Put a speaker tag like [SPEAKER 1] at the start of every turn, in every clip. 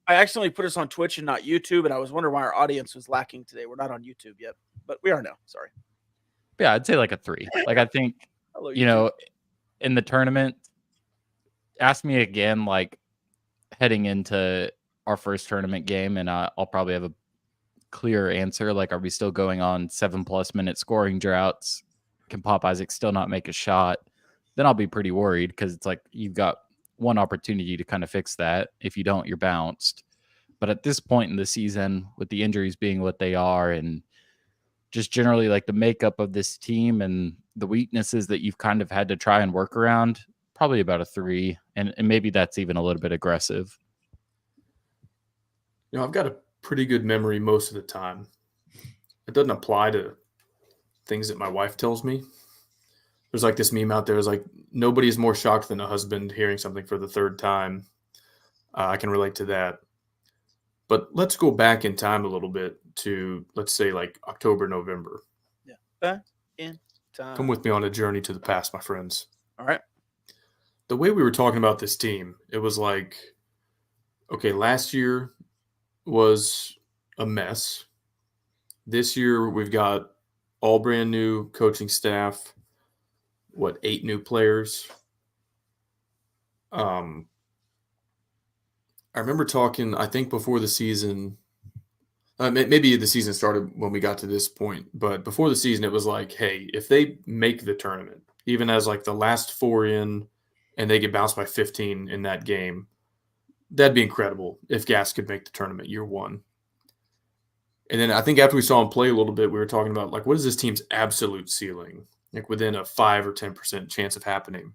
[SPEAKER 1] I accidentally put us on Twitch and not YouTube, and I was wondering why our audience was lacking today. We're not on YouTube yet, but we are now. Sorry.
[SPEAKER 2] Yeah, I'd say like a 3. Like I think,
[SPEAKER 1] Hello,
[SPEAKER 2] you
[SPEAKER 1] YouTube.
[SPEAKER 2] know, in the tournament, ask me again, like heading into our first tournament game, and I'll probably have a clear answer. Like, are we still going on 7+ minute scoring droughts? Can Pop Isaac still not make a shot? Then I'll be pretty worried because it's like you've got one opportunity to kind of fix that. If you don't, you're bounced. But at this point in the season, with the injuries being what they are, and just generally like the makeup of this team and the weaknesses that you've kind of had to try and work around, probably about a 3. And maybe that's even a little bit aggressive.
[SPEAKER 3] I've got a pretty good memory most of the time. It doesn't apply to things that my wife tells me. There's like this meme out there. It's like, nobody is more shocked than a husband hearing something for the third time. I can relate to that. But let's go back in time a little bit to, let's say, like October, November.
[SPEAKER 1] Yeah, back in time.
[SPEAKER 3] Come with me on a journey to the past, my friends.
[SPEAKER 1] All right.
[SPEAKER 3] The way we were talking about this team, it was like, okay, last year was a mess. This year we've got all brand new coaching staff. 8 new players? I remember talking, I think before the season, maybe the season started when we got to this point, but before the season, it was like, hey, if they make the tournament, even as like the last 4 in, and they get bounced by 15 in that game, that'd be incredible if Gas could make the tournament year 1. And then I think after we saw him play a little bit, we were talking about, like, what is this team's absolute ceiling? Like within a 5 or 10% chance of happening.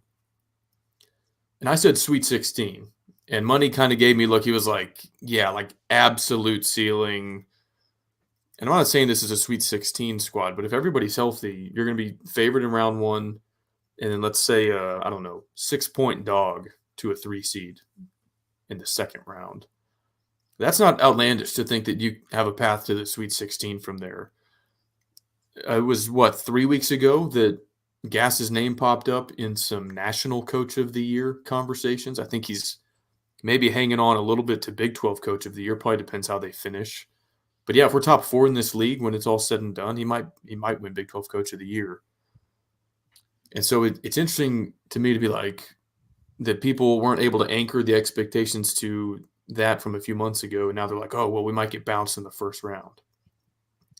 [SPEAKER 3] And I said Sweet 16. And Money kind of gave me a look. He was like, yeah, like absolute ceiling. And I'm not saying this is a Sweet 16 squad, but if everybody's healthy, you're going to be favored in round 1. And then let's say, 6-point dog to a 3 seed in the second round. That's not outlandish to think that you have a path to the Sweet 16 from there. It was, 3 weeks ago that Gas's name popped up in some National Coach of the Year conversations. I think he's maybe hanging on a little bit to Big 12 Coach of the Year. Probably depends how they finish. But yeah, if we're top 4 in this league when it's all said and done, he might win Big 12 Coach of the Year. And so it's interesting to me to be like that people weren't able to anchor the expectations to that from a few months ago. And now they're like, oh, well, we might get bounced in the first round.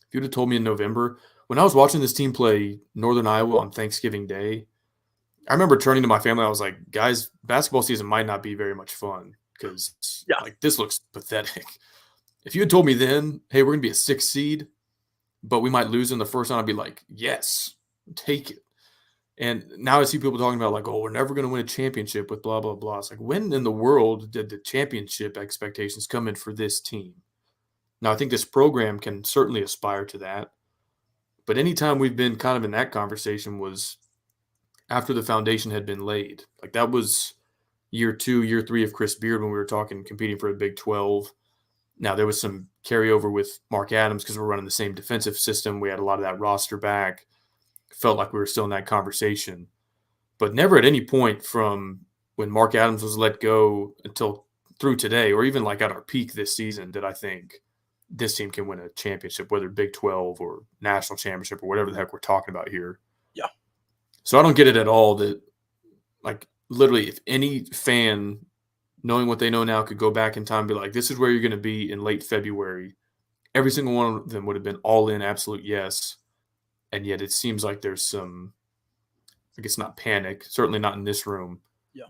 [SPEAKER 3] If you'd have told me in November, when I was watching this team play Northern Iowa on Thanksgiving Day, I remember turning to my family. I was like, guys, basketball season might not be very much fun because like this looks pathetic. If you had told me then, hey, we're going to be a 6 seed, but we might lose in the first round, I'd be like, yes, take it. And now I see people talking about like, oh, we're never going to win a championship with blah, blah, blah. It's like, when in the world did the championship expectations come in for this team? Now, I think this program can certainly aspire to that. But anytime we've been kind of in that conversation was after the foundation had been laid. Like that was year 2, year 3 of Chris Beard when we were talking, competing for a Big 12. Now, there was some carryover with Mark Adams because we're running the same defensive system. We had a lot of that roster back. Felt like we were still in that conversation. But never at any point from when Mark Adams was let go until through today, or even like at our peak this season, did I think this team can win a championship, whether Big 12 or national championship or whatever the heck we're talking about here.
[SPEAKER 1] Yeah.
[SPEAKER 3] So I don't get it at all that, like, literally if any fan, knowing what they know now, could go back in time and be like, this is where you're going to be in late February, every single one of them would have been all in, absolute yes. And yet it seems like there's some, I guess not panic, certainly not in this room.
[SPEAKER 1] Yeah.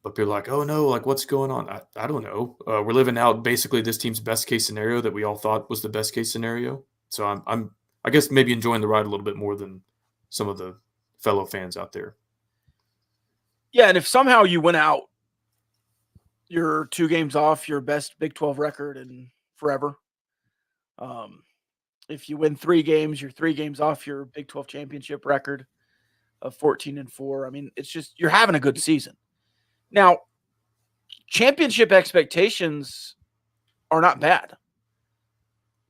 [SPEAKER 3] But people are like, oh no, like what's going on? I don't know. We're living out basically this team's best case scenario that we all thought was the best case scenario. So I guess maybe enjoying the ride a little bit more than some of the fellow fans out there.
[SPEAKER 1] Yeah, and if somehow you went out, you're 2 games off your best Big 12 record in forever. If you win 3 games, you're 3 games off your Big 12 championship record of 14-4. I mean, it's just you're having a good season. Now, championship expectations are not bad.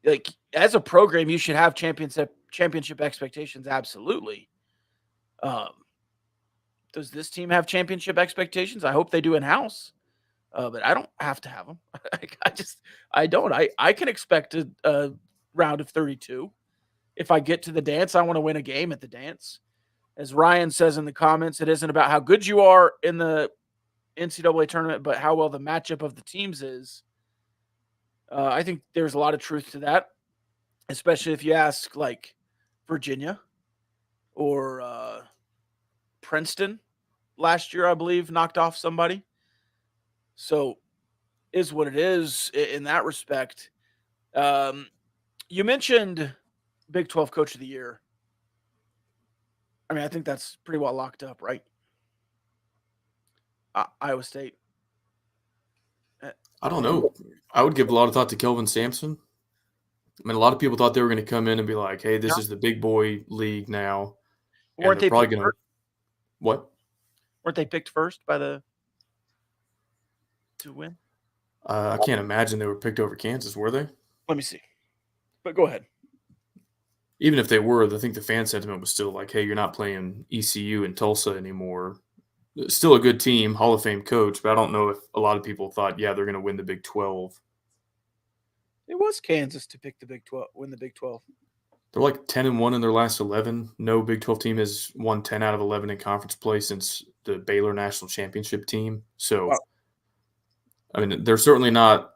[SPEAKER 1] Like, as a program, you should have championship expectations, absolutely. Does this team have championship expectations? I hope they do in-house. But I don't have to have them. I don't. I can expect a round of 32. If I get to the dance, I want to win a game at the dance. As Ryan says in the comments, it isn't about how good you are in the NCAA tournament, but how well the matchup of the teams is. I think there's a lot of truth to that, especially if you ask like Virginia or Princeton last year, I believe, knocked off somebody. So is what it is in that respect. You mentioned Big 12 Coach of the Year. I mean, I think that's pretty well locked up, right? Iowa State.
[SPEAKER 3] I don't know. I would give a lot of thought to Kelvin Sampson. I mean, a lot of people thought they were going to come in and be like, hey, this is the big boy league now.
[SPEAKER 1] Weren't they
[SPEAKER 3] probably going to – what?
[SPEAKER 1] Weren't they picked first to win?
[SPEAKER 3] I can't imagine they were picked over Kansas, were they?
[SPEAKER 1] Let me see. But go ahead.
[SPEAKER 3] Even if they were, I think the fan sentiment was still like, hey, you're not playing ECU in Tulsa anymore. Still a good team, Hall of Fame coach, but I don't know if a lot of people thought, yeah, they're going to win the Big 12.
[SPEAKER 1] It was Kansas to pick the Big 12, win the Big 12.
[SPEAKER 3] They're like 10-1 in their last 11. No Big 12 team has won 10 out of 11 in conference play since the Baylor National Championship team. So, wow. I mean, they're certainly not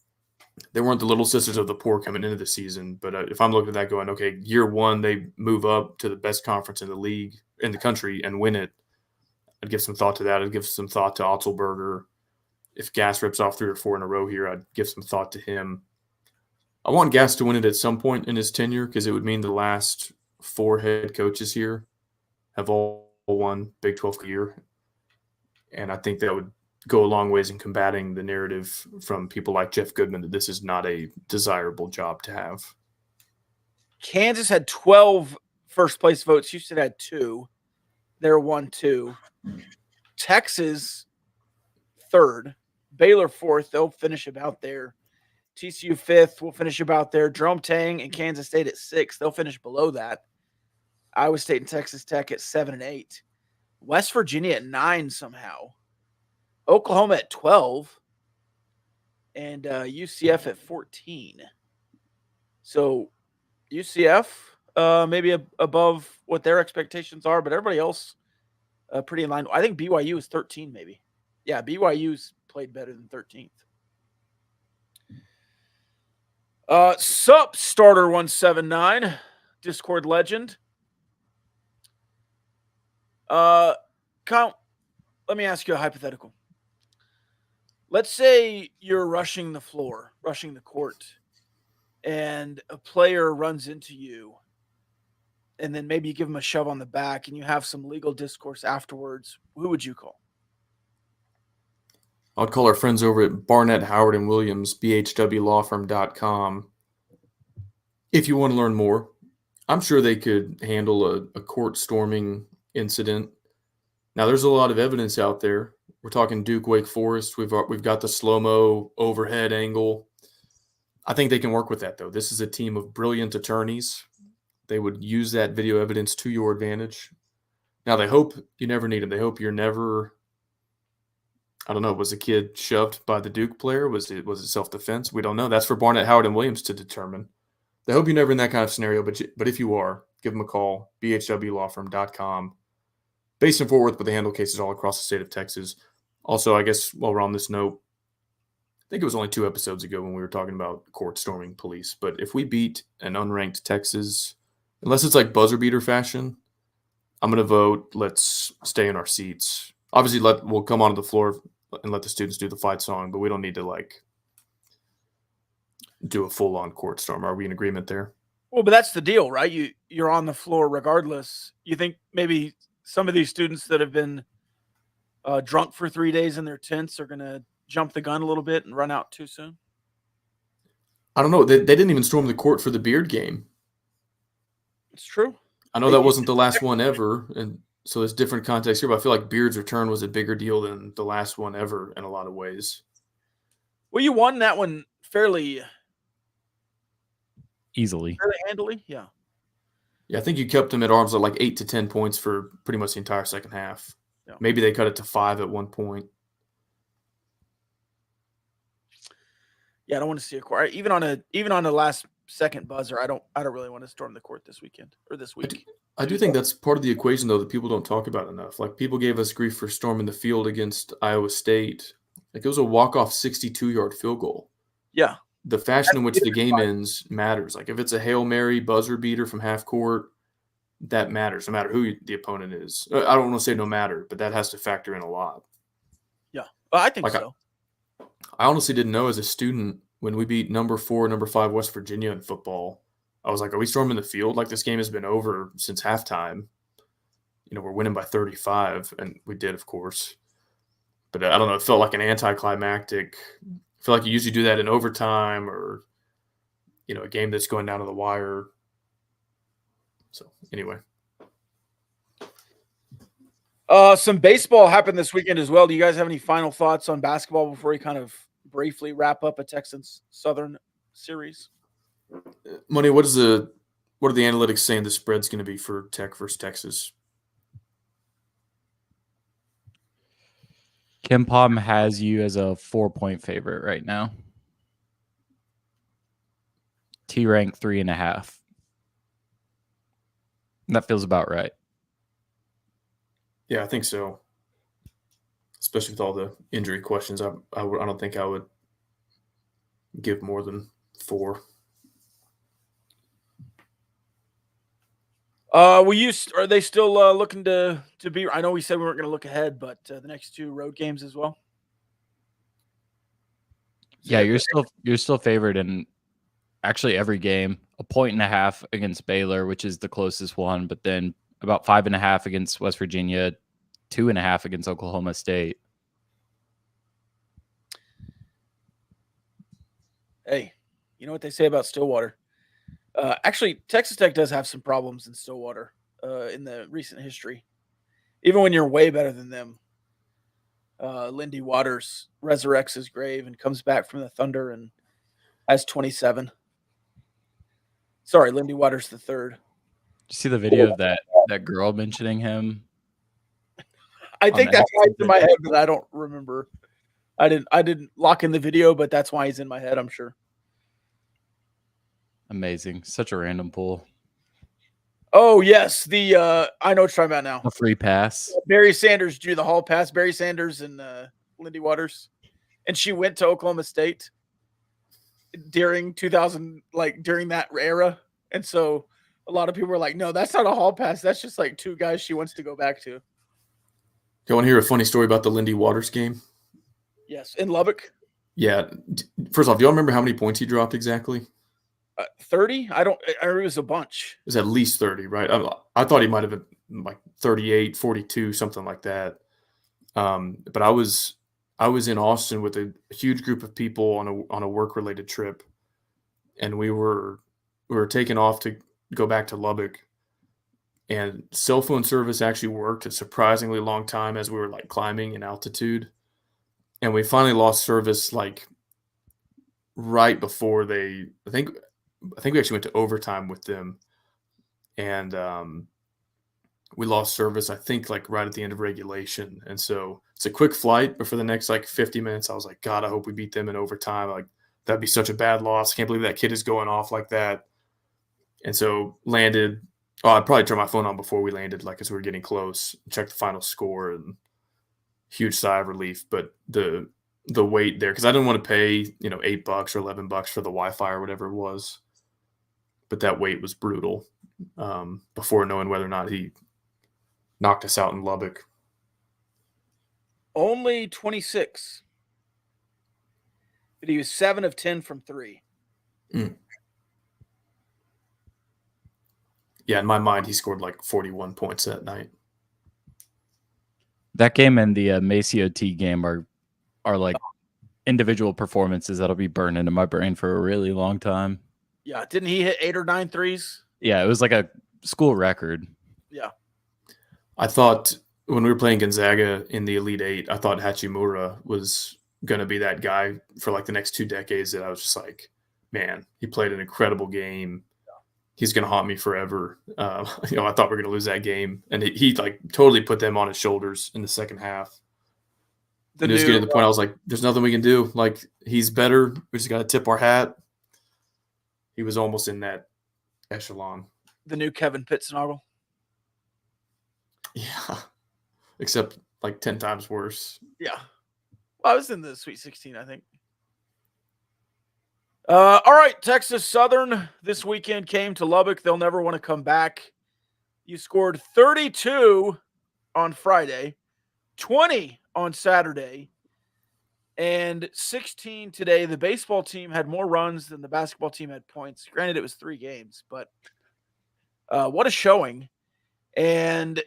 [SPEAKER 3] – they weren't the little sisters of the poor coming into the season. But if I'm looking at that going, okay, year one, they move up to the best conference in the league, in the country, and win it, I'd give some thought to that. I'd give some thought to Otzelberger. If Gass rips off 3 or 4 in a row here, I'd give some thought to him. I want Gass to win it at some point in his tenure because it would mean the last 4 head coaches here have all won Big 12 year. And I think that would go a long ways in combating the narrative from people like Jeff Goodman that this is not a desirable job to have.
[SPEAKER 1] Kansas had 12 first-place votes. Houston had 2. They're 1-2. Texas, 3rd. Baylor, 4th. They'll finish about there. TCU, 5th. Will finish about there. Jerome Tang and Kansas State at 6th. They'll finish below that. Iowa State and Texas Tech at 7 and 8. West Virginia at 9 somehow. Oklahoma at 12. And UCF at 14. So UCF maybe above what their expectations are, but everybody else pretty in line. I think BYU is 13 maybe. Yeah, BYU's played better than 13th. Sup, Starter 179, Discord legend. Kyle, let me ask you a hypothetical. Let's say you're rushing the court, and a player runs into you, and then maybe you give him a shove on the back, and you have some legal discourse afterwards. Who would you call?
[SPEAKER 3] I'd call our friends over at Barnett, Howard & Williams, bhwlawfirm.com. If you want to learn more, I'm sure they could handle a court storming incident. Now, there's a lot of evidence out there. We're talking Duke, Wake Forest. We've got the slow-mo overhead angle. I think they can work with that, though. This is a team of brilliant attorneys. They would use that video evidence to your advantage. Now, they hope you never need them. They hope you're never – I don't know. Was the kid shoved by the Duke player? Was it self-defense? We don't know. That's for Barnett, Howard & Williams to determine. They hope you're never in that kind of scenario, but if you are, give them a call, bhwlawfirm.com. Based in Fort Worth, but they handle cases all across the state of Texas. Also, I guess while we're on this note, I think it was only 2 episodes ago when we were talking about court storming police. But if we beat an unranked Texas, unless it's like buzzer beater fashion, I'm going to vote. Let's stay in our seats. Obviously, we'll come onto the floor and let the students do the fight song, but we don't need to do a full-on court storm. Are we in agreement there?
[SPEAKER 1] Well, but that's the deal, right? You're on the floor regardless. You think maybe some of these students that have been drunk for 3 days in their tents are going to jump the gun a little bit and run out too soon?
[SPEAKER 3] I don't know. They didn't even storm the court for the Beard game.
[SPEAKER 1] It's true.
[SPEAKER 3] I know that wasn't the last one ever, and so there's different context here, but I feel like Beard's return was a bigger deal than the last one ever in a lot of ways.
[SPEAKER 1] Well, you won that one fairly
[SPEAKER 2] easily.
[SPEAKER 1] Fairly handily, yeah.
[SPEAKER 3] Yeah, I think you kept them at arms at 8 to 10 points for pretty much the entire second half. Yeah. Maybe they cut it to 5 at one point.
[SPEAKER 1] Yeah, I don't want to see a court even on a last second buzzer. I don't really want to storm the court this weekend or this week.
[SPEAKER 3] I do think that's part of the equation, though, that people don't talk about enough. Like, people gave us grief for storming the field against Iowa State. Like, it was a walk-off 62-yard field goal.
[SPEAKER 1] Yeah.
[SPEAKER 3] The fashion in which the game ends matters. Like, if it's a Hail Mary buzzer beater from half court, that matters, no matter who the opponent is. I don't want to say no matter, but that has to factor in a lot.
[SPEAKER 1] Yeah, well, I think
[SPEAKER 3] Like,
[SPEAKER 1] so.
[SPEAKER 3] I honestly didn't know as a student when we beat number 4, number 5 West Virginia in football. I was like, are we storming the field? Like, this game has been over since halftime. We're winning by 35, and we did, of course. But I don't know. It felt like an anticlimactic. I feel like you usually do that in overtime or, a game that's going down to the wire. So, anyway.
[SPEAKER 1] Some baseball happened this weekend as well. Do you guys have any final thoughts on basketball before we kind of briefly wrap up a Texans Southern series?
[SPEAKER 3] Money, what are the analytics saying the spread's going to be for Tech versus Texas?
[SPEAKER 2] Kim Pom has you as a 4-point favorite right now. T rank 3.5. That feels about right.
[SPEAKER 3] Yeah, I think so. Especially with all the injury questions, I don't think I would give more than 4.
[SPEAKER 1] Are they still looking to be? I know we said we weren't going to look ahead, but the next 2 road games as well.
[SPEAKER 2] Yeah, you're still favored in actually every game. 1.5 against Baylor, which is the closest one, but then about 5.5 against West Virginia, 2.5 against Oklahoma State.
[SPEAKER 1] Hey, you know what they say about Stillwater? Actually, Texas Tech does have some problems in Stillwater in the recent history. Even when you're way better than them, Lindy Waters resurrects his grave and comes back from the Thunder and has 27. Sorry, Lindy Waters the third.
[SPEAKER 2] Did you see the video of that girl mentioning him?
[SPEAKER 1] I think that's why it's in my head, but I don't remember. I didn't lock in the video, but that's why he's in my head, I'm sure.
[SPEAKER 2] Amazing. Such a random pull.
[SPEAKER 1] Oh, yes. I know what you're talking about now.
[SPEAKER 2] A free pass.
[SPEAKER 1] Barry Sanders drew the hall pass. Barry Sanders and Lindy Waters. And she went to Oklahoma State during 2000, during that era. And so a lot of people were like, no, that's not a hall pass. That's just 2 guys she wants to go back to.
[SPEAKER 3] You want to hear a funny story about the Lindy Waters game?
[SPEAKER 1] Yes. In Lubbock?
[SPEAKER 3] Yeah. First off, do y'all remember how many points he dropped exactly?
[SPEAKER 1] 30? I remember it was a bunch.
[SPEAKER 3] It was at least 30, right? I thought he might have been 38, 42, something like that. But I was in Austin with a huge group of people on a work-related trip, and we were taking off to go back to Lubbock, and cell phone service actually worked a surprisingly long time as we were climbing in altitude, and we finally lost service right before I think we actually went to overtime with them, and we lost service, I think, right at the end of regulation. And so it's a quick flight, but for the next 50 minutes, I was like, God, I hope we beat them in overtime. That'd be such a bad loss. I can't believe that kid is going off like that. And so landed. Oh, I'd probably turn my phone on before we landed, as we were getting close, check the final score, and huge sigh of relief. But the wait there, because I didn't want to pay, $8 or $11 for the Wi-Fi or whatever it was. But that wait was brutal before knowing whether or not he knocked us out in Lubbock.
[SPEAKER 1] Only 26. But he was 7 of 10 from 3.
[SPEAKER 3] Yeah, in my mind, he scored 41 points that night.
[SPEAKER 2] That game and the Maceo T game are individual performances that'll be burned into my brain for a really long time.
[SPEAKER 1] Yeah, didn't he hit 8 or 9 threes?
[SPEAKER 2] Yeah, it was like a school record.
[SPEAKER 1] Yeah.
[SPEAKER 3] I thought when we were playing Gonzaga in the Elite Eight, I thought Hachimura was going to be that guy for the next 2 decades that I was just man, he played an incredible game. He's going to haunt me forever. I thought we were going to lose that game. And he totally put them on his shoulders in the second half. And it was getting to the point I was like, there's nothing we can do. Like, he's better. We just got to tip our hat. He was almost in that echelon.
[SPEAKER 1] The new Kevin Pittsnoggle.
[SPEAKER 3] Yeah. Except like 10 times worse.
[SPEAKER 1] Yeah. Well, I was in the Sweet 16, I think. All right, Texas Southern this weekend came to Lubbock. They'll never want to come back. You scored 32 on Friday, 20 on Saturday, and 16 today. The baseball team had more runs than the basketball team had points. Granted, it was 3 games, but what a showing. And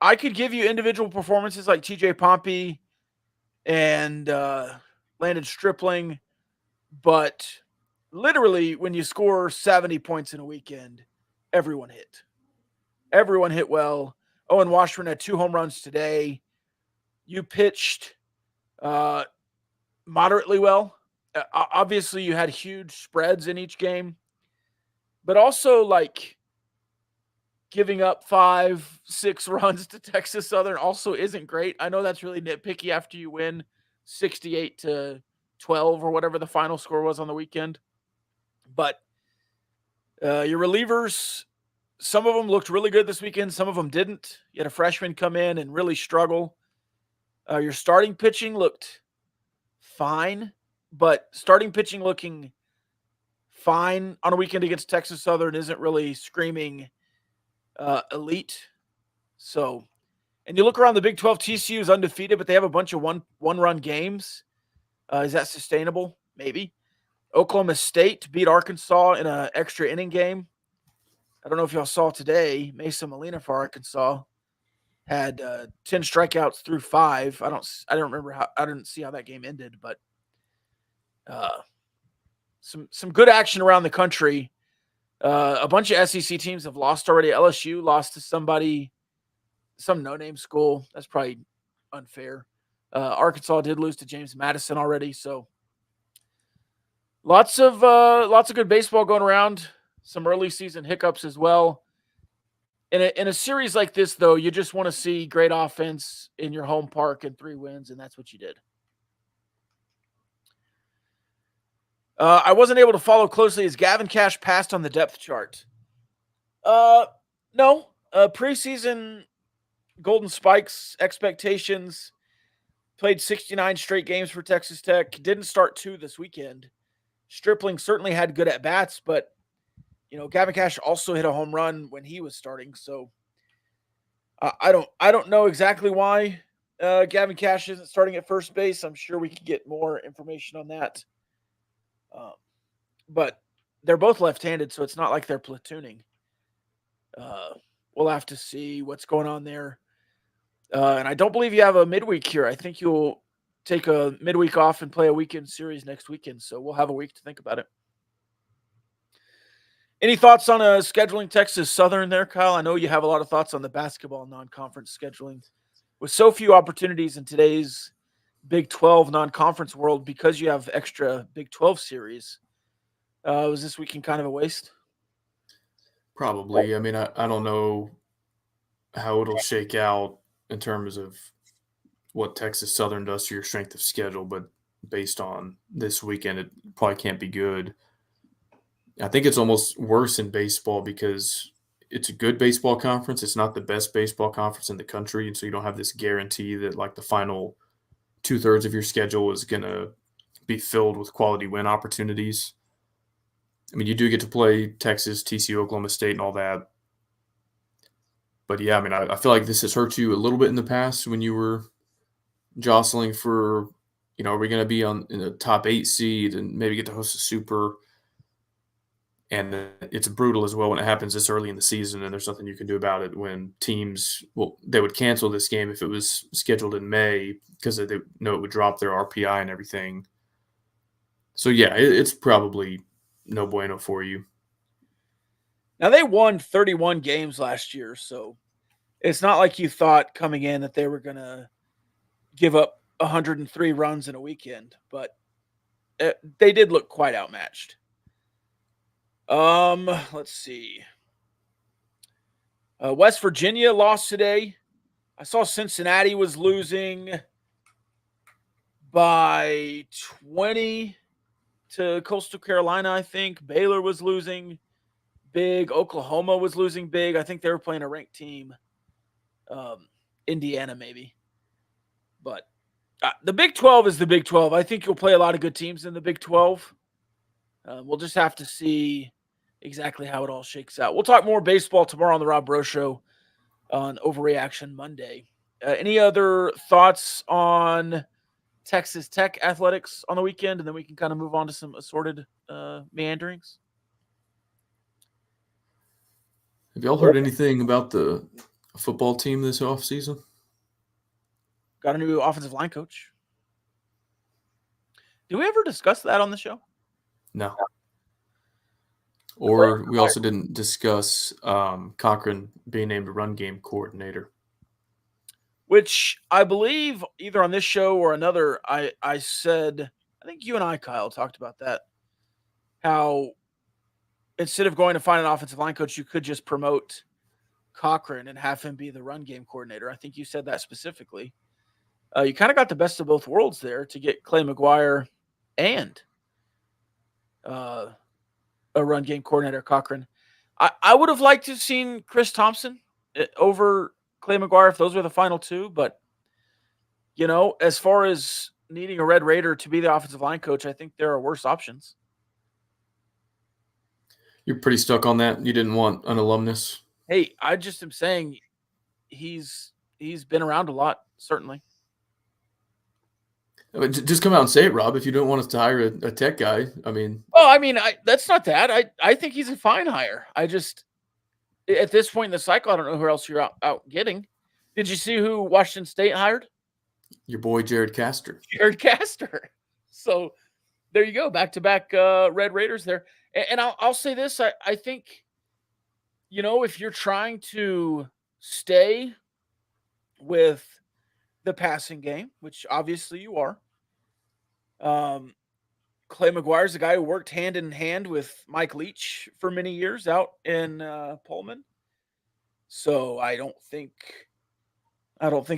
[SPEAKER 1] I could give you individual performances like TJ Pompey and Landon Stripling, but literally when you score 70 points in a weekend, everyone hit. Everyone hit well. Owen Washburn had 2 home runs today. You pitched moderately well. Obviously, you had huge spreads in each game, but also like giving up 5-6 runs to Texas Southern also isn't great. I know that's really nitpicky after you win 68-12 or whatever the final score was on the weekend. But your relievers, some of them looked really good this weekend. Some of them didn't. You had a freshman come in and really struggle. Your starting pitching looked fine, but starting pitching looking fine on a weekend against Texas Southern isn't really screaming elite. So, and you look around the Big 12, TCU is undefeated, but they have a bunch of one-run games. Is that sustainable? Maybe. Oklahoma State beat Arkansas in an extra inning game. I don't know if y'all saw today, Mesa Molina for Arkansas had 10 strikeouts through 5. I didn't see how that game ended, but some good action around the country. A bunch of SEC teams have lost already. LSU lost to some no-name school. That's probably unfair. Arkansas did lose to James Madison already, so lots of good baseball going around. Some early season hiccups as well. In a series like this, though, you just want to see great offense in your home park and 3 wins, and that's what you did. I wasn't able to follow closely as Gavin Cash passed on the depth chart. No. Preseason Golden Spikes expectations, played 69 straight games for Texas Tech. Didn't start 2 this weekend. Stripling certainly had good at-bats, but Gavin Cash also hit a home run when he was starting. So I don't know exactly why Gavin Cash isn't starting at first base. I'm sure we could get more information on that. But they're both left-handed, so it's not like they're platooning. We'll have to see what's going on there. And I don't believe you have a midweek here. I think you'll take a midweek off and play a weekend series next weekend. So we'll have a week to think about it. Any thoughts on scheduling Texas Southern there, Kyle? I know you have a lot of thoughts on the basketball non-conference scheduling. With so few opportunities in today's Big 12 non-conference world, because you have extra Big 12 series, was this weekend kind of a waste?
[SPEAKER 3] Probably. I mean, I don't know how it'll shake out in terms of what Texas Southern does to your strength of schedule, but based on this weekend, it probably can't be good. I think it's almost worse in baseball because it's a good baseball conference. It's not the best baseball conference in the country, and so you don't have this guarantee that like the final 2/3 of your schedule is going to be filled with quality win opportunities. I mean, you do get to play Texas, TCU, Oklahoma State, and all that. But yeah, I mean, I feel like this has hurt you a little bit in the past when you were jostling for, are we going to be in the top 8 seed and maybe get to host a super? And it's brutal as well when it happens this early in the season, and there's nothing you can do about it when teams, they would cancel this game if it was scheduled in May because they know it would drop their RPI and everything. So yeah, it's probably no bueno for you.
[SPEAKER 1] Now, they won 31 games last year, so it's not like you thought coming in that they were going to give up 103 runs in a weekend, but they did look quite outmatched. Let's see. West Virginia lost today. I saw Cincinnati was losing. by 20 to Coastal Carolina, I think. Baylor was losing big. Oklahoma was losing big. I think they were playing a ranked team. Indiana, maybe. But the Big 12 is the Big 12. I think you'll play a lot of good teams in the Big 12. We'll just have to see exactly how it all shakes out. We'll talk more baseball tomorrow on the Rob Bro Show on Overreaction Monday. Any other thoughts on Texas Tech athletics on the weekend? And then we can kind of move on to some assorted meanderings.
[SPEAKER 3] Have y'all heard anything about the football team this offseason?
[SPEAKER 1] Got a new offensive line coach. Did we ever discuss that on the show?
[SPEAKER 3] No. Or we also didn't discuss Cochran being named run game coordinator.
[SPEAKER 1] Which I believe either on this show or another, I said, I think you and I, Kyle, talked about that. How instead of going to find an offensive line coach, you could just promote Cochran and have him be the run game coordinator. I think you said that specifically. You kind of got the best of both worlds there to get Clay McGuire and a run game coordinator, Cochran. I would have liked to have seen Chris Thompson over Clay McGuire if those were the final two. But, you know, as far as needing a Red Raider to be the offensive line coach, I think there are worse options.
[SPEAKER 3] You're pretty stuck on that. You didn't want an alumnus.
[SPEAKER 1] Hey, I just am saying he's been around a lot, certainly.
[SPEAKER 3] I mean, just come out and say it, Rob, if you don't want us to hire a tech guy. I mean.
[SPEAKER 1] Well, I mean, that's not that. I think he's a fine hire. I just, at this point in the cycle, I don't know who else you're out getting. Did you see who Washington State hired?
[SPEAKER 3] Your boy, Jared Castor.
[SPEAKER 1] Jared Castor. So there you go. Back-to-back Red Raiders there. And I'll say this. I think, you know, if you're trying to stay with the passing game, which obviously you are, Clay McGuire's the guy who worked hand in hand with Mike Leach for many years out in Pullman. So I don't think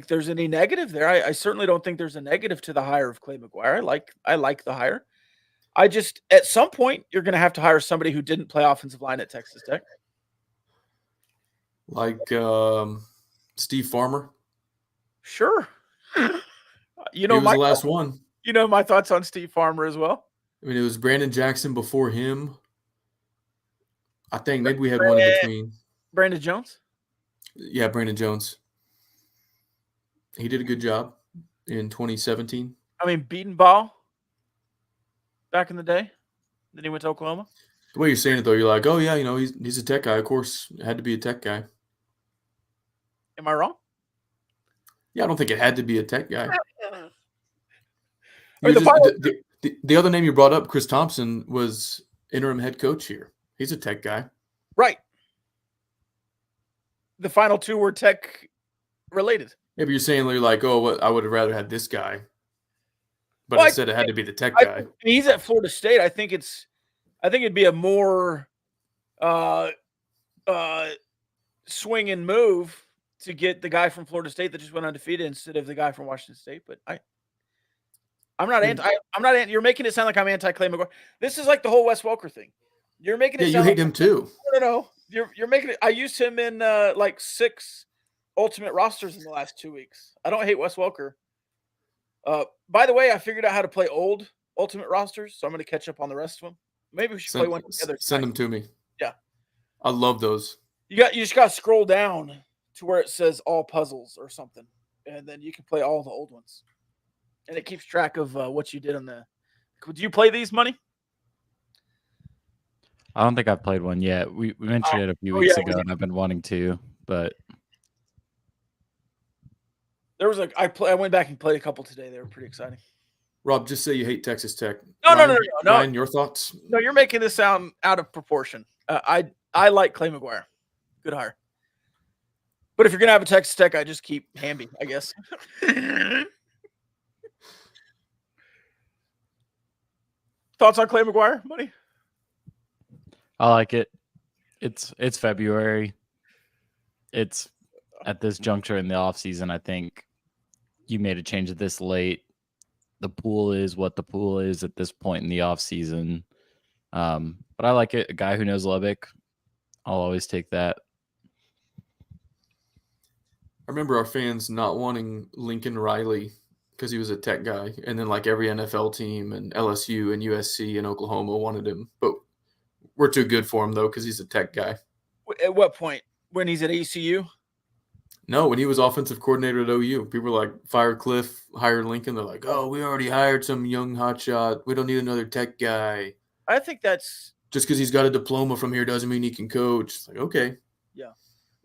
[SPEAKER 1] there's any negative there. I certainly don't think there's a negative to the hire of Clay McGuire. I like the hire. I just, at some point, you're going to have to hire somebody who didn't play offensive line at Texas Tech.
[SPEAKER 3] Like Steve Farmer.
[SPEAKER 1] Sure.
[SPEAKER 3] You know, he was the last one.
[SPEAKER 1] You know my thoughts on Steve Farmer as well.
[SPEAKER 3] I mean, it was Brandon Jackson before him. I think maybe we had one in between.
[SPEAKER 1] Brandon Jones?
[SPEAKER 3] Yeah, Brandon Jones. He did a good job in 2017.
[SPEAKER 1] I mean, beating ball back in the day. Then he went to Oklahoma.
[SPEAKER 3] The way you're saying it, though, you're like, oh, yeah, you know, he's a tech guy. Of course, it had to be a tech guy.
[SPEAKER 1] Am I wrong?
[SPEAKER 3] Yeah, I don't think it had to be a tech guy.
[SPEAKER 1] I mean,
[SPEAKER 3] the other name you brought up, Chris Thompson, was interim head coach here. He's a tech guy.
[SPEAKER 1] Right. The final two were tech related.
[SPEAKER 3] Maybe you're saying you're like, oh, I would have rather had this guy. But instead it had to be the tech guy.
[SPEAKER 1] He's at Florida State. I think it'd be a more swing and move to get the guy from Florida State that just went undefeated instead of the guy from Washington State. But I'm not anti. You're making it sound like I'm anti Clay McGuire. This is like the whole Wes Welker thing. You're making it.
[SPEAKER 3] Yeah, you hate him too.
[SPEAKER 1] No. You're making it. I used him in like 6 ultimate rosters in the last 2 weeks. I don't hate Wes Welker. By the way, I figured out how to play old ultimate rosters, so I'm going to catch up on the rest of them. Maybe we should play one together.
[SPEAKER 3] Send them to me.
[SPEAKER 1] Yeah,
[SPEAKER 3] I love those.
[SPEAKER 1] You just got to scroll down to where it says all puzzles or something, and then you can play all the old ones, and it keeps track of what you did on the. Do you play these, Money?
[SPEAKER 2] I don't think I've played one yet. We mentioned it a few weeks ago, and I've been wanting to, but
[SPEAKER 1] there was I went back and played a couple today. They were pretty exciting.
[SPEAKER 3] Rob, just say you hate Texas Tech.
[SPEAKER 1] No.
[SPEAKER 3] Ryan, your thoughts?
[SPEAKER 1] No, you're making this sound out of proportion. I like Clay McGuire. Good hire. But if you're gonna have a Texas Tech, I just keep Hamby, I guess. Thoughts on Clay McGuire, Money?
[SPEAKER 2] I like it. It's February. It's at this juncture in the offseason, I think you made a change this late. the pool is what the pool is at this point in the off season. But I like it. A guy who knows Lubbock, I'll always take that.
[SPEAKER 3] I remember our fans not wanting Lincoln Riley because he was a tech guy, and then like every NFL team and LSU and USC and Oklahoma wanted him, but we're too good for him though because he's a tech guy.
[SPEAKER 1] At what point? When he's at ECU?
[SPEAKER 3] No, when he was offensive coordinator at OU, people were like, fire Cliff, hire Lincoln. They're like, oh, we already hired some young hotshot. We don't need another tech guy.
[SPEAKER 1] I think that's
[SPEAKER 3] just because he's got a diploma from here doesn't mean he can coach. It's like, okay.
[SPEAKER 1] Yeah.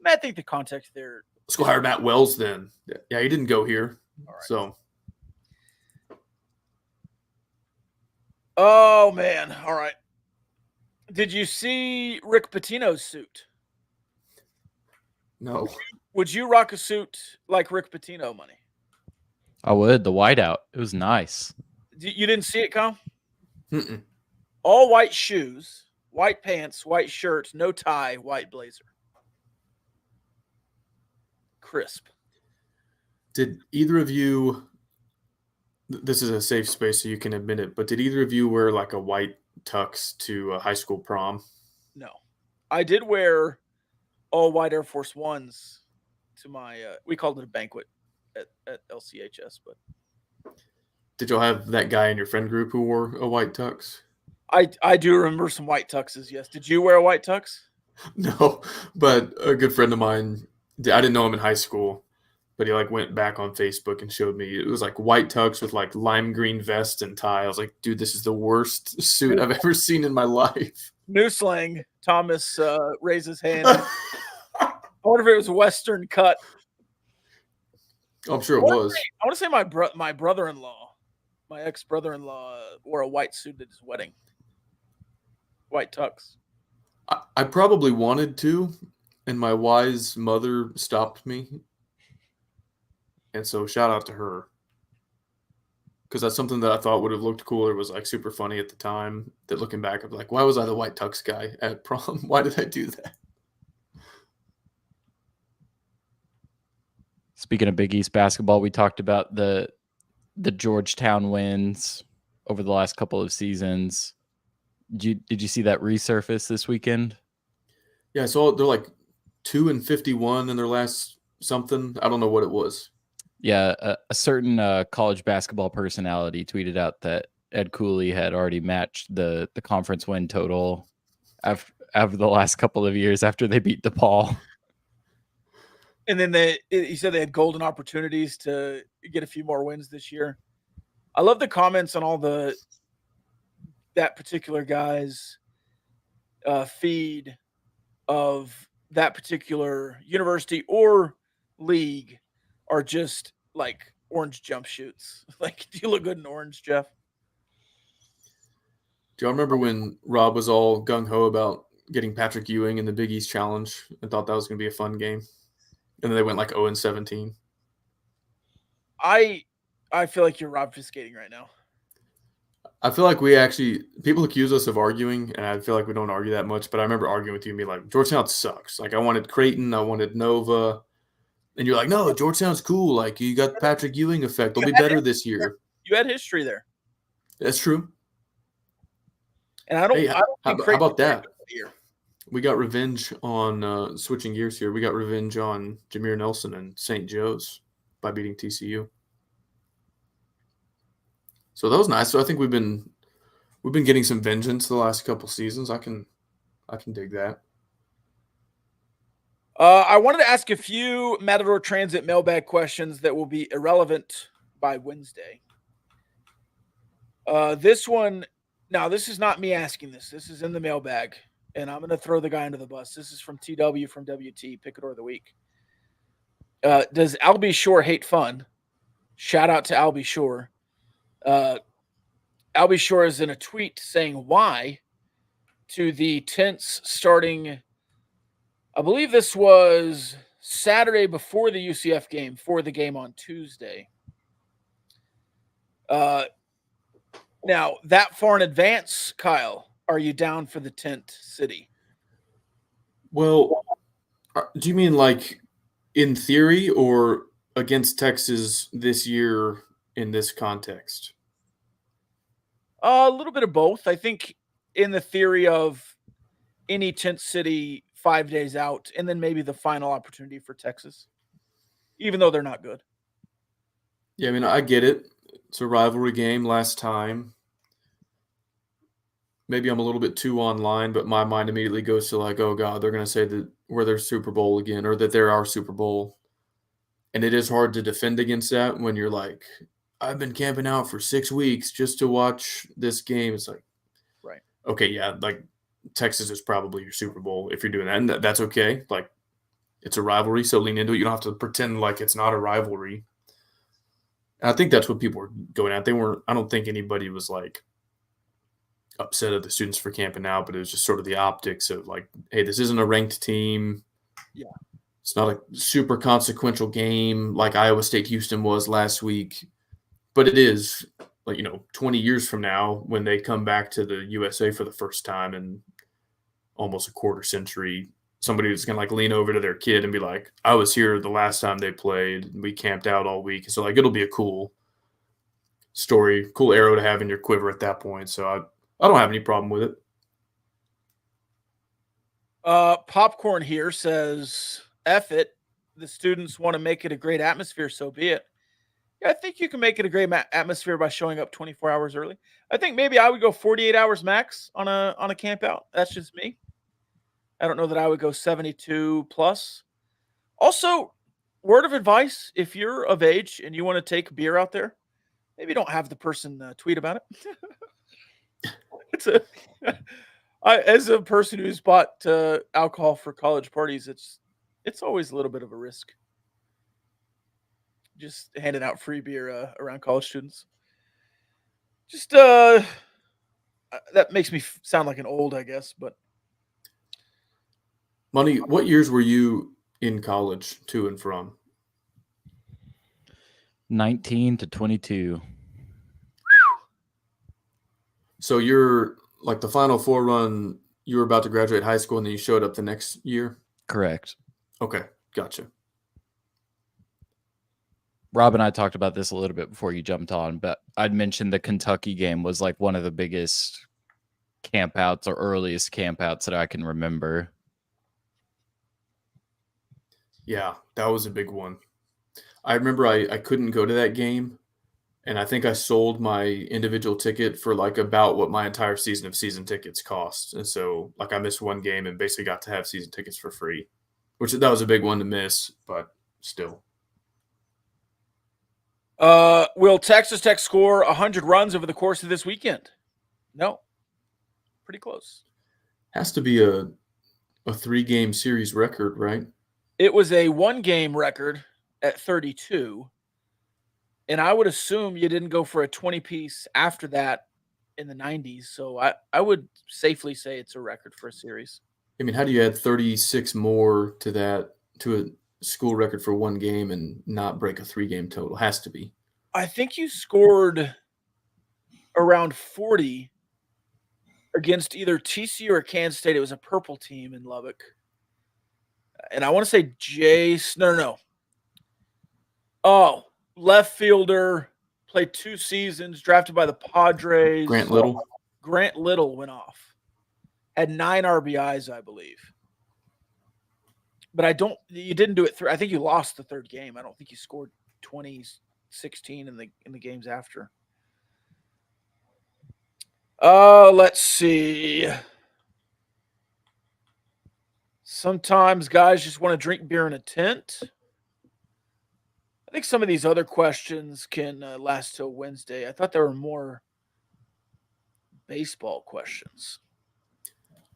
[SPEAKER 1] I think the context there.
[SPEAKER 3] Let's go hire Matt Wells then. Yeah, he didn't go here.
[SPEAKER 1] All right.
[SPEAKER 3] So.
[SPEAKER 1] Oh, man. All right. Did you see Rick Pitino's suit?
[SPEAKER 3] No.
[SPEAKER 1] Would you rock a suit like Rick Pitino, Money?
[SPEAKER 2] I would. The whiteout. It was nice.
[SPEAKER 1] You didn't see it, Kyle?
[SPEAKER 3] Mm-mm.
[SPEAKER 1] All white shoes, white pants, white shirt, no tie, white blazer. Crisp.
[SPEAKER 3] Did either of you, this is a safe space so you can admit it, but did either of you wear like a white tux to a high school prom?
[SPEAKER 1] No. I did wear all white Air Force Ones to my, we called it a banquet at LCHS, but.
[SPEAKER 3] Did y'all have that guy in your friend group who wore a white tux?
[SPEAKER 1] I do remember some white tuxes, yes. Did you wear a white tux?
[SPEAKER 3] No, but a good friend of mine, I didn't know him in high school, but he like went back on Facebook and showed me. It was like white tux with like lime green vest and tie. I was like, dude, this is the worst suit I've ever seen in my life.
[SPEAKER 1] New slang. Thomas raised his hand. I wonder if it was a Western cut.
[SPEAKER 3] Oh, I'm sure it was.
[SPEAKER 1] I want to say my brother-in-law, my ex-brother-in-law, wore a white suit at his wedding. White tux.
[SPEAKER 3] I probably wanted to, and my wise mother stopped me. And so shout out to her. Because that's something that I thought would have looked cooler. It was like super funny at the time. That looking back, I'm like, why was I the white tux guy at prom? Why did I do that?
[SPEAKER 2] Speaking of Big East basketball, we talked about the Georgetown wins over the last couple of seasons. Did you see that resurface this weekend?
[SPEAKER 3] Yeah, I saw they're like 2-51 in their last something. I don't know what it was.
[SPEAKER 2] Yeah, a certain college basketball personality tweeted out that Ed Cooley had already matched the conference win total after the last couple of years after they beat DePaul.
[SPEAKER 1] And then he said they had golden opportunities to get a few more wins this year. I love the comments on all that particular guy's feed of that particular university or league are just like orange jump shoots. Like, do you look good in orange, Jeff?
[SPEAKER 3] Do y'all remember when Rob was all gung-ho about getting Patrick Ewing in the Big East Challenge and thought that was going to be a fun game? And then they went like 0-17.
[SPEAKER 1] I feel like you're obfuscating right now.
[SPEAKER 3] I feel like people accuse us of arguing, and I feel like we don't argue that much, but I remember arguing with you and being like, Georgetown sucks. Like, I wanted Creighton, I wanted Nova, and you're like, no, Georgetown's cool. Like, you got the Patrick Ewing effect. They'll be better this year.
[SPEAKER 1] You had history there.
[SPEAKER 3] That's true.
[SPEAKER 1] And I don't
[SPEAKER 3] how
[SPEAKER 1] think
[SPEAKER 3] about that? We got revenge on, switching gears here, we got revenge on Jameer Nelson and St. Joe's by beating TCU. So that was nice. So I think we've been getting some vengeance the last couple seasons. I can dig that.
[SPEAKER 1] I wanted to ask a few Matador Transit mailbag questions that will be irrelevant by Wednesday. This one, now this is not me asking this. This is in the mailbag, and I'm going to throw the guy under the bus. This is from TW from WT, Picador of the Week. Does Albie Shore hate fun? Shout out to Albie Shore. Albie Shore is in a tweet saying why to the tents starting, I believe this was Saturday before the UCF game, for the game on Tuesday. Now, that far in advance, Kyle, are you down for the tent city?
[SPEAKER 3] Well, do you mean like in theory or against Texas this year in this context?
[SPEAKER 1] A little bit of both. I think in the theory of any tent city 5 days out, and then maybe the final opportunity for Texas, even though they're not good.
[SPEAKER 3] Yeah, I mean, I get it. It's a rivalry game last time. Maybe I'm a little bit too online, but my mind immediately goes to like, oh God, they're going to say that we're their Super Bowl again or that they're our Super Bowl. And it is hard to defend against that when you're like, I've been camping out for 6 weeks just to watch this game. It's like,
[SPEAKER 1] Right.
[SPEAKER 3] Okay, yeah, like Texas is probably your Super Bowl if you're doing that. And that's okay. Like, it's a rivalry, so lean into it. You don't have to pretend like it's not a rivalry. And I think that's what people were going at. I don't think anybody was like upset at the students for camping out, but it was just sort of the optics of like, hey, this isn't a ranked team.
[SPEAKER 1] Yeah.
[SPEAKER 3] It's not a super consequential game like Iowa State Houston was last week, but it is like, 20 years from now when they come back to the USA for the first time in almost a quarter century, somebody who's going to like lean over to their kid and be like, I was here the last time they played. We camped out all week. So like, it'll be a cool story, cool arrow to have in your quiver at that point. So I don't have any problem with it.
[SPEAKER 1] Popcorn here says, F it. The students want to make it a great atmosphere, so be it. Yeah, I think you can make it a great atmosphere by showing up 24 hours early. I think maybe I would go 48 hours max on a camp out. That's just me. I don't know that I would go 72 plus. Also, word of advice, if you're of age and you want to take beer out there, maybe don't have the person tweet about it. As a person who's bought alcohol for college parties, it's always a little bit of a risk. Just handing out free beer around college students. Just that makes me sound like an old, I guess. But
[SPEAKER 3] Money, what years were you in college to and from?
[SPEAKER 2] 19 to 22.
[SPEAKER 3] So you're like the Final Four run, you were about to graduate high school and then you showed up the next year?
[SPEAKER 2] Correct.
[SPEAKER 3] Okay, gotcha.
[SPEAKER 2] Rob and I talked about this a little bit before you jumped on, but I'd mentioned the Kentucky game was like one of the biggest campouts or earliest campouts that I can remember.
[SPEAKER 3] Yeah, that was a big one. I remember I couldn't go to that game, and I think I sold my individual ticket for like about what my entire season of season tickets cost. And so like I missed one game and basically got to have season tickets for free, which that was a big one to miss, but still.
[SPEAKER 1] Will Texas Tech score 100 runs over the course of this weekend? No. Pretty close.
[SPEAKER 3] Has to be a 3-game series record, right?
[SPEAKER 1] It was a 1-game record at 32. And I would assume you didn't go for a 20-piece after that in the 90s. So I would safely say it's a record for a series.
[SPEAKER 3] I mean, how do you add 36 more to that, to a school record for 1 game and not break a 3-game total? Has to be.
[SPEAKER 1] I think you scored around 40 against either TCU or Kansas State. It was a purple team in Lubbock. And I want to say Jace. No. Oh, left fielder, played 2 seasons, drafted by the Padres.
[SPEAKER 3] Grant Little.
[SPEAKER 1] Grant Little went off. Had 9 RBIs, I believe. But you didn't do it through. I think you lost the 3rd game. I don't think you scored 20-16 in the games after. Let's see. Sometimes guys just want to drink beer in a tent. I think some of these other questions can last till Wednesday. I thought there were more baseball questions.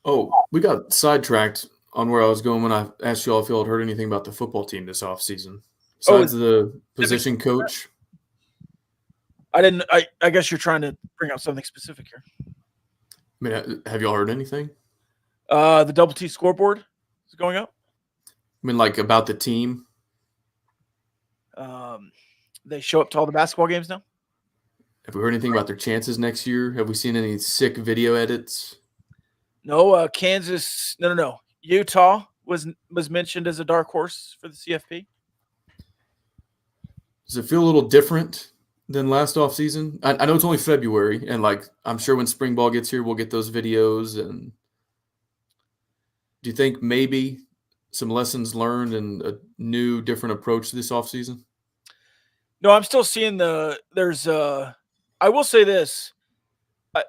[SPEAKER 3] Oh, we got sidetracked on where I was going when I asked you all if you all had heard anything about the football team this offseason. Besides the position coach.
[SPEAKER 1] I didn't. I guess you're trying to bring out something specific here.
[SPEAKER 3] I mean, have you all heard anything?
[SPEAKER 1] The Double T scoreboard is going up.
[SPEAKER 3] I mean, like about the team.
[SPEAKER 1] They show up to all the basketball games now.
[SPEAKER 3] Have we heard anything about their chances next year? Have we seen any sick video edits?
[SPEAKER 1] No, Kansas. No. Utah was mentioned as a dark horse for the CFP.
[SPEAKER 3] Does it feel a little different than last offseason? I know it's only February, and like I'm sure when spring ball gets here, we'll get those videos. And do you think maybe some lessons learned and a new, different approach this offseason?
[SPEAKER 1] No, I'm still seeing there's I will say this. I,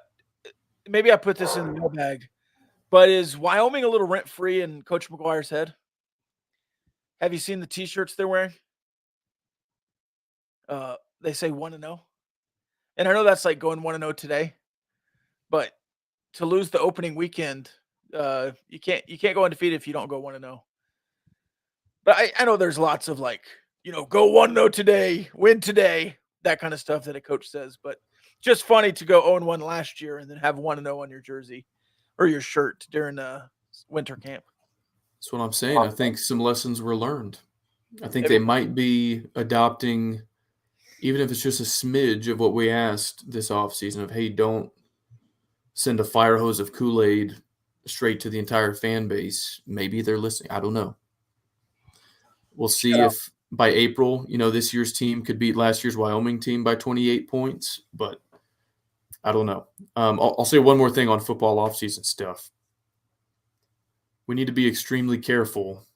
[SPEAKER 1] maybe I put this in the mailbag, but is Wyoming a little rent free in Coach McGuire's head? Have you seen the T-shirts they're wearing? They say 1-0, and I know that's like going 1-0 today, but to lose the opening weekend, you can't go undefeated if you don't go 1-0. But I know there's lots of like, go 1-0 today, win today, that kind of stuff that a coach says. But just funny to go 0-1 last year and then have 1-0 on your jersey or your shirt during winter camp.
[SPEAKER 3] That's what I'm saying. I think some lessons were learned. I think they might be adopting, even if it's just a smidge of what we asked this offseason of, hey, don't send a fire hose of Kool-Aid straight to the entire fan base. Maybe they're listening. I don't know. We'll see if by April, this year's team could beat last year's Wyoming team by 28 points, but I don't know. I'll say one more thing on football offseason stuff. We need to be extremely careful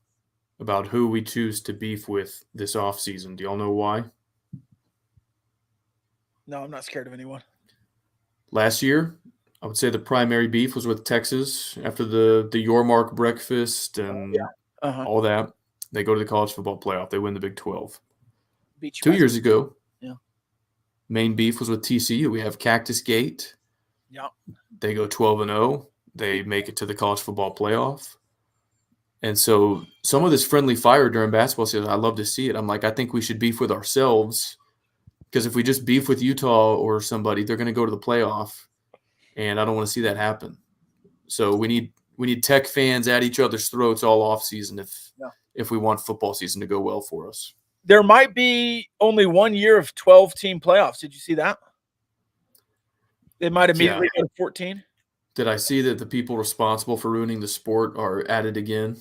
[SPEAKER 3] about who we choose to beef with this offseason. Do y'all know why?
[SPEAKER 1] No, I'm not scared of anyone.
[SPEAKER 3] Last year, I would say the primary beef was with Texas after the Yormark breakfast and all that. They go to the college football playoff. They win the Big 12. 2 years ago, main beef was with TCU. We have Cactus Gate.
[SPEAKER 1] Yeah.
[SPEAKER 3] They go 12-0. They make it to the college football playoff. And so some of this friendly fire during basketball season, I love to see it. I'm like, I think we should beef with ourselves, because if we just beef with Utah or somebody, they're going to go to the playoff, and I don't want to see that happen. So we need Tech fans at each other's throats all offseason if we want football season to go well for us.
[SPEAKER 1] There might be only 1 year of 12-team playoffs. Did you see that? They might immediately go to 14.
[SPEAKER 3] Did I see that the people responsible for ruining the sport are at it again?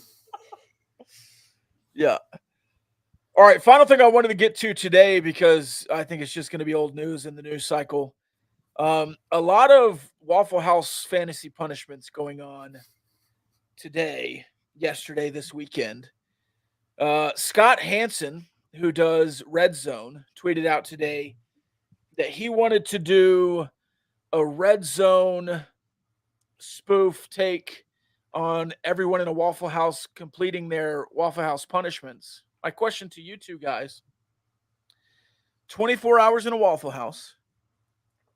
[SPEAKER 1] Yeah. All right, final thing I wanted to get to today, because I think it's just going to be old news in the news cycle. A lot of Waffle House fantasy punishments going on today, yesterday, this weekend. Scott Hansen, who does Red Zone, tweeted out today that he wanted to do a Red Zone spoof take on everyone in a Waffle House completing their Waffle House punishments. My question to you two guys: 24 hours in a Waffle House.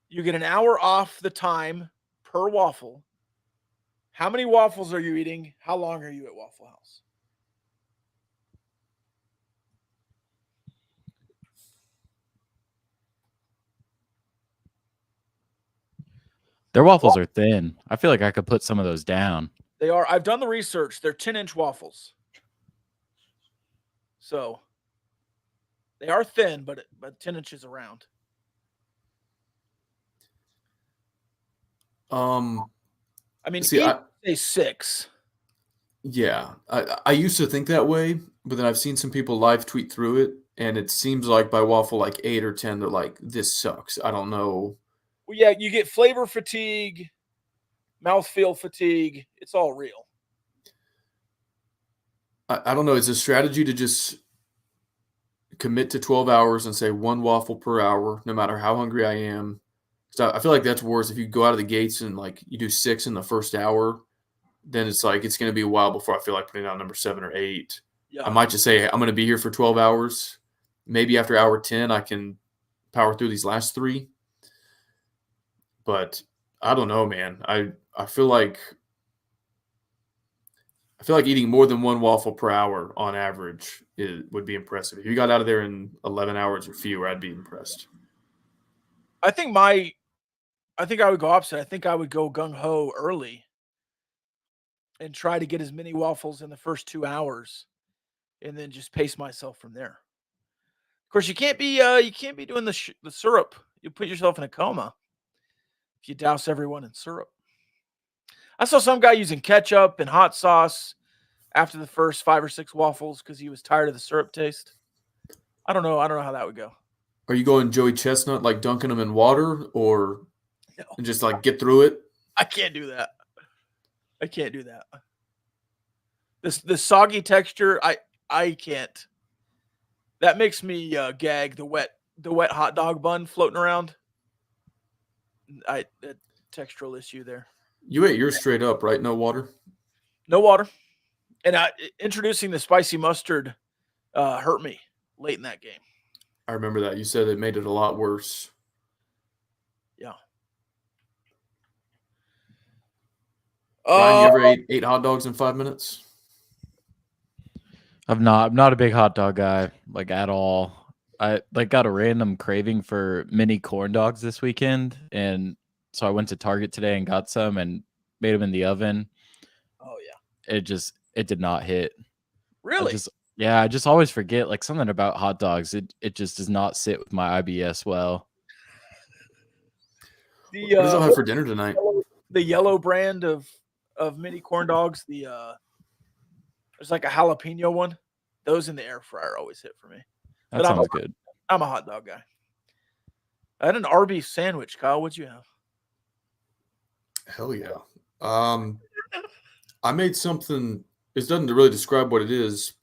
[SPEAKER 1] You get an hour off the time per waffle. How many waffles are you eating? How long are you at Waffle House?
[SPEAKER 2] Their waffles are thin. I feel like I could put some of those down.
[SPEAKER 1] They are. I've done the research. They're 10-inch waffles. So they are thin, but 10 inches around. I mean, I say 6.
[SPEAKER 3] Yeah, I used to think that way, but then I've seen some people live tweet through it, and it seems like by waffle like 8 or 10, they're like, this sucks. I don't know.
[SPEAKER 1] Well, yeah, you get flavor fatigue, mouthfeel fatigue. It's all real.
[SPEAKER 3] I don't know. It's a strategy to just commit to 12 hours and say 1 waffle per hour, no matter how hungry I am. So I feel like that's worse. If you go out of the gates and like you do 6 in the first hour, then it's like it's going to be a while before I feel like putting out number 7 or 8. Yeah. I might just say, I'm going to be here for 12 hours. Maybe after hour 10, I can power through these last 3. But I don't know, man. I feel like eating more than 1 waffle per hour on average would be impressive. If you got out of there in 11 hours or fewer, I'd be impressed.
[SPEAKER 1] I think I would go opposite. I think I would go gung-ho early and try to get as many waffles in the first 2 hours, and then just pace myself from there. Of course, you can't be doing the syrup. You put yourself in a coma if you douse everyone in syrup. I saw some guy using ketchup and hot sauce after the first 5 or 6 waffles because he was tired of the syrup taste. I don't know how that would go.
[SPEAKER 3] Are you going Joey Chestnut, like dunking them in water, or
[SPEAKER 1] No,
[SPEAKER 3] just like get through it?
[SPEAKER 1] I can't do that. I can't do that. The soggy texture, I can't. That makes me gag. The wet hot dog bun floating around. That textural issue there.
[SPEAKER 3] You ate yours straight up, right? No water?
[SPEAKER 1] No water. And introducing the spicy mustard hurt me late in that game.
[SPEAKER 3] I remember that. You said it made it a lot worse.
[SPEAKER 1] Yeah.
[SPEAKER 3] Ryan, you ever ate 8 hot dogs in 5 minutes?
[SPEAKER 2] I'm not a big hot dog guy, like, at all. I got a random craving for mini corn dogs this weekend, and so I went to Target today and got some and made them in the oven.
[SPEAKER 1] Oh yeah.
[SPEAKER 2] It did not hit.
[SPEAKER 1] Really?
[SPEAKER 2] I just always forget, like, something about hot dogs. It just does not sit with my IBS well.
[SPEAKER 3] What does y'all have for dinner tonight?
[SPEAKER 1] The yellow brand of mini corn dogs. There's like a jalapeno one. Those in the air fryer always hit for me.
[SPEAKER 2] That sounds good.
[SPEAKER 1] I'm a hot dog guy. I had an Arby's sandwich. Kyle, what'd you have?
[SPEAKER 3] Hell yeah. I made something. It doesn't really describe what it is.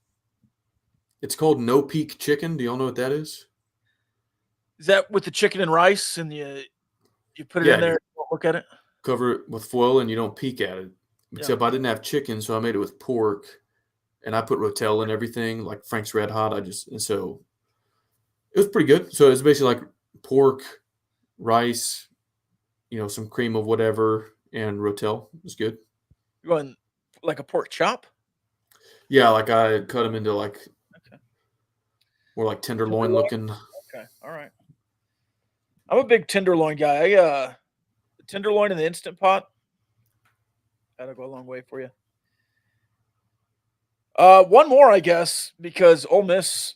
[SPEAKER 3] It's called no peak chicken. Do y'all know what that is?
[SPEAKER 1] Is that with the chicken and rice and you put it in there and look at it?
[SPEAKER 3] Cover it with foil and you don't peek at it. Except I didn't have chicken, so I made it with pork. And I put Rotel in everything, like Frank's Red Hot. So it was pretty good. So it's basically like pork, rice, some cream of whatever, and Rotel. It was good.
[SPEAKER 1] You going like a pork chop?
[SPEAKER 3] Yeah, like I cut them into more like tenderloin looking.
[SPEAKER 1] Okay, all right. I'm a big tenderloin guy. Tenderloin in the Instant Pot. That'll go a long way for you. One more, I guess, because Ole Miss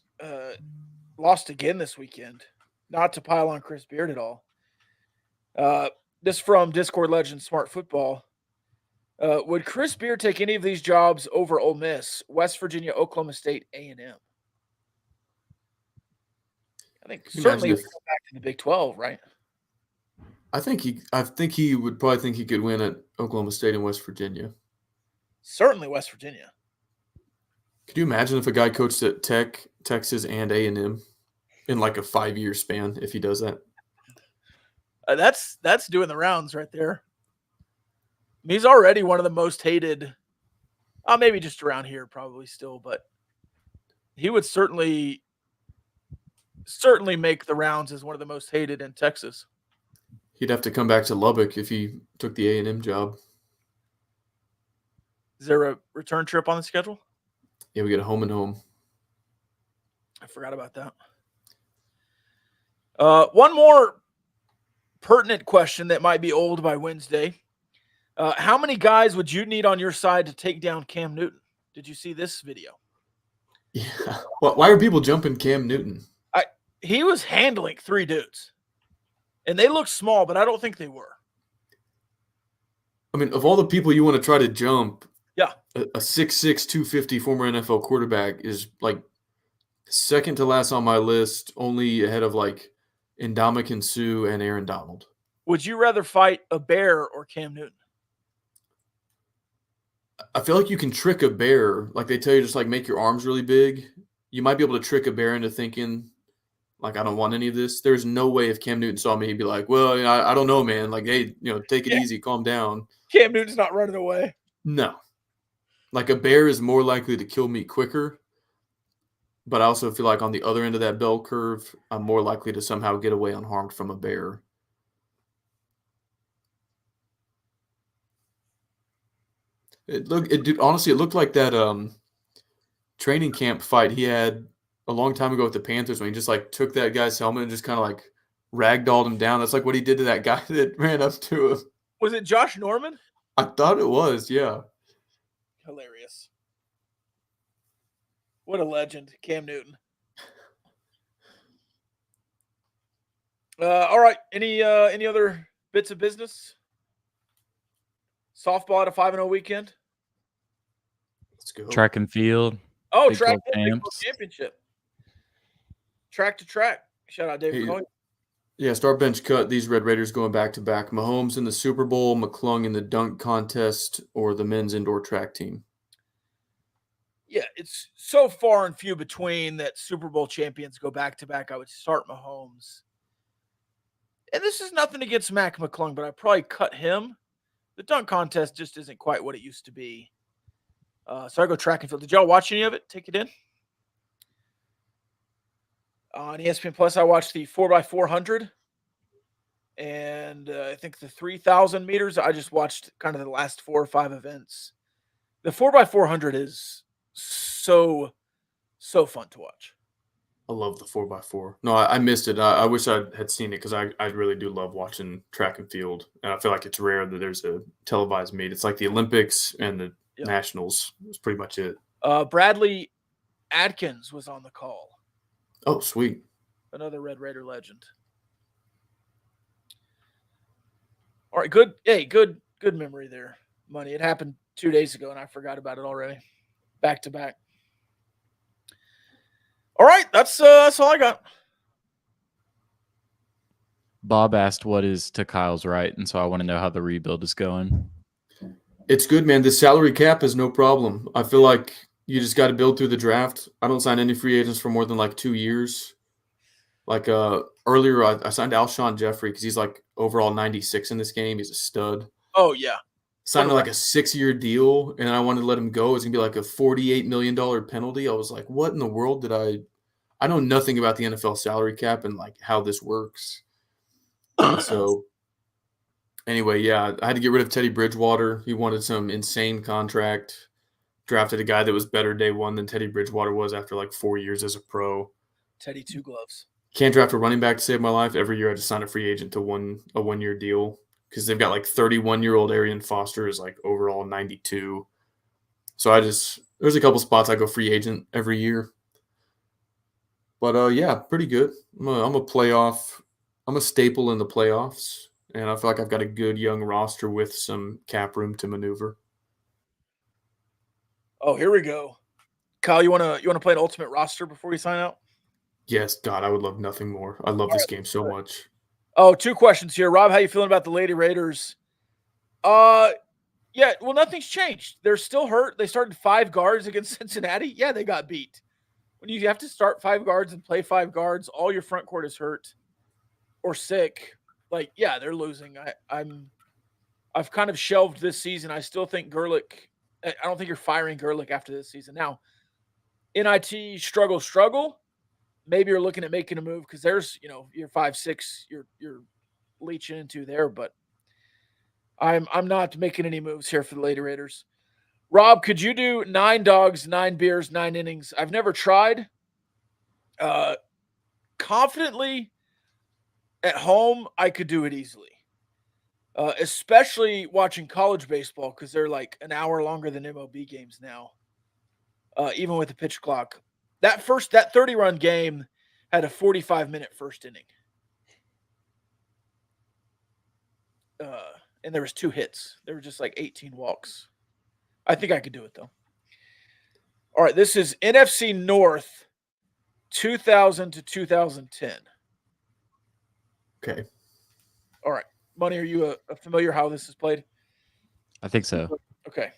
[SPEAKER 1] lost again this weekend. Not to pile on Chris Beard at all. This from Discord legend Smart Football. Would Chris Beard take any of these jobs over Ole Miss, West Virginia, Oklahoma State, A&M? I think certainly go back to the Big 12, right?
[SPEAKER 3] I think he would probably think he could win at Oklahoma State and West Virginia.
[SPEAKER 1] Certainly West Virginia.
[SPEAKER 3] Could you imagine if a guy coached at Tech, Texas, and A&M in like a 5-year span if he does that?
[SPEAKER 1] That's doing the rounds right there. He's already one of the most hated, maybe just around here probably still, but he would certainly make the rounds as one of the most hated in Texas.
[SPEAKER 3] He'd have to come back to Lubbock if he took the A&M job.
[SPEAKER 1] Is there a return trip on the schedule?
[SPEAKER 3] Yeah, we get a home and home.
[SPEAKER 1] I forgot about that. One more pertinent question that might be old by Wednesday. How many guys would you need on your side to take down Cam Newton? Did you see this video?
[SPEAKER 3] Yeah. Why are people jumping Cam Newton?
[SPEAKER 1] He was handling 3 dudes. And they looked small, but I don't think they were.
[SPEAKER 3] I mean, of all the people you want to try to jump, a 6'6", 250 former NFL quarterback is like second to last on my list, only ahead of like Ndamukong Suh and Aaron Donald.
[SPEAKER 1] Would you rather fight a bear or Cam Newton?
[SPEAKER 3] I feel like you can trick a bear. Like they tell you, just like make your arms really big. You might be able to trick a bear into thinking, like, I don't want any of this. There's no way if Cam Newton saw me, he'd be like, well, I don't know, man. Like, hey, take it easy, calm down.
[SPEAKER 1] Cam Newton's not running away.
[SPEAKER 3] No. Like a bear is more likely to kill me quicker. But I also feel like on the other end of that bell curve, I'm more likely to somehow get away unharmed from a bear. Honestly, it looked like that training camp fight he had a long time ago with the Panthers when he just like took that guy's helmet and just kind of like ragdolled him down. That's like what he did to that guy that ran up to him.
[SPEAKER 1] Was it Josh Norman?
[SPEAKER 3] I thought it was, yeah.
[SPEAKER 1] Hilarious. What a legend, Cam Newton. All right. Any other bits of business? Softball at a 5-0 weekend.
[SPEAKER 3] Let's go.
[SPEAKER 2] Track and field.
[SPEAKER 1] Oh,
[SPEAKER 2] Big
[SPEAKER 1] track
[SPEAKER 2] 12 champs.
[SPEAKER 1] championship. Track to track. Shout out David
[SPEAKER 3] Hey,
[SPEAKER 1] Collier.
[SPEAKER 3] yeah, start bench cut. These Red Raiders going back to back. Mahomes in the Super Bowl, McClung in the dunk contest, or the men's indoor track team.
[SPEAKER 1] Yeah, it's so far and few between that Super Bowl champions go back to back. I would start Mahomes. And this is nothing against Mac McClung, but I probably cut him. The dunk contest just isn't quite what it used to be. So I go track and field. Did y'all watch any of it? Take it in. On ESPN Plus, I watched the 4x400 and I think the 3,000 meters. I just watched kind of the last 4 or 5 events. The 4x400 is so fun to watch.
[SPEAKER 3] I love the 4x4. No, I missed it. I wish I had seen it because I really do love watching track and field. And I feel like it's rare that there's a televised meet. It's like the Olympics and the Nationals. That's pretty much it.
[SPEAKER 1] Bradley Adkins was on the call.
[SPEAKER 3] Oh, sweet.
[SPEAKER 1] Another Red Raider legend. All right, good. Hey, good memory there, Money. It happened 2 days ago, and I forgot about it already. Back to back. All right, that's all I got.
[SPEAKER 2] Bob asked what is to Kyle's right, and so I want to know how the rebuild is going.
[SPEAKER 3] It's good, man. The salary cap is no problem. I feel like you just got to build through the draft. I don't sign any free agents for more than like 2 years. Like earlier, I signed Alshon Jeffrey because he's like overall 96 in this game. He's a stud.
[SPEAKER 1] Oh, yeah.
[SPEAKER 3] Signed like a 6-year deal, and I wanted to let him go. It's going to be like a $48 million penalty. I was like, what in the world did I know nothing about the NFL salary cap and like how this works. So anyway, yeah, I had to get rid of Teddy Bridgewater. He wanted some insane contract. Drafted a guy that was better day one than Teddy Bridgewater was after like 4 years as a pro.
[SPEAKER 1] Teddy two gloves.
[SPEAKER 3] Can't draft a running back to save my life. Every year I just sign a free agent to a 1-year deal because they've got like 31-year-old Arian Foster is like overall 92. So there's a couple spots I go free agent every year. But yeah, pretty good. I'm a staple in the playoffs, and I feel like I've got a good young roster with some cap room to maneuver.
[SPEAKER 1] Oh, here we go. Kyle, you wanna play an ultimate roster before we sign out?
[SPEAKER 3] Yes, God, I would love nothing more. I love this game so much.
[SPEAKER 1] Oh, 2 questions here. Rob, how you feeling about the Lady Raiders? Yeah, well, nothing's changed. They're still hurt. They started 5 guards against Cincinnati. Yeah, they got beat. When you have to start 5 guards and play 5 guards, all your front court is hurt or sick. Like, yeah, they're losing. I've kind of shelved this season. I still think Gerlich. I don't think you're firing Gerlich after this season. Now, NIT struggle. Maybe you're looking at making a move because there's, you're 5'6", you're leeching into there, but I'm not making any moves here for the Lady Raiders. Rob, could you do 9 dogs, 9 beers, 9 innings? I've never tried. Confidently at home, I could do it easily. Especially watching college baseball because they're like an hour longer than MLB games now. Even with the pitch clock. That 30-run game had a 45-minute first inning. And there was 2 hits. There were just like 18 walks. I think I could do it, though. All right, this is NFC North 2000 to 2010.
[SPEAKER 3] Okay.
[SPEAKER 1] All right. Money, are you familiar how this is played?
[SPEAKER 2] I think so.
[SPEAKER 1] Okay.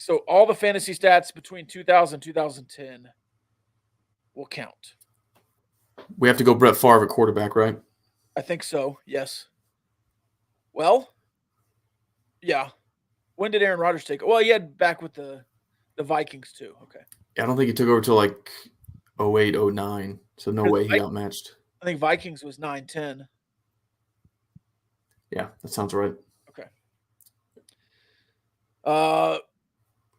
[SPEAKER 1] So all the fantasy stats between 2000 and 2010 will count.
[SPEAKER 3] We have to go Brett Favre at quarterback, right?
[SPEAKER 1] I think so, yes. Well, yeah. When did Aaron Rodgers take it? Well, he had back with the Vikings too. Okay.
[SPEAKER 3] Yeah, I don't think he took over till like 08, 09. So no way he outmatched.
[SPEAKER 1] I think Vikings was 9-10.
[SPEAKER 3] Yeah, that sounds right.
[SPEAKER 1] Okay.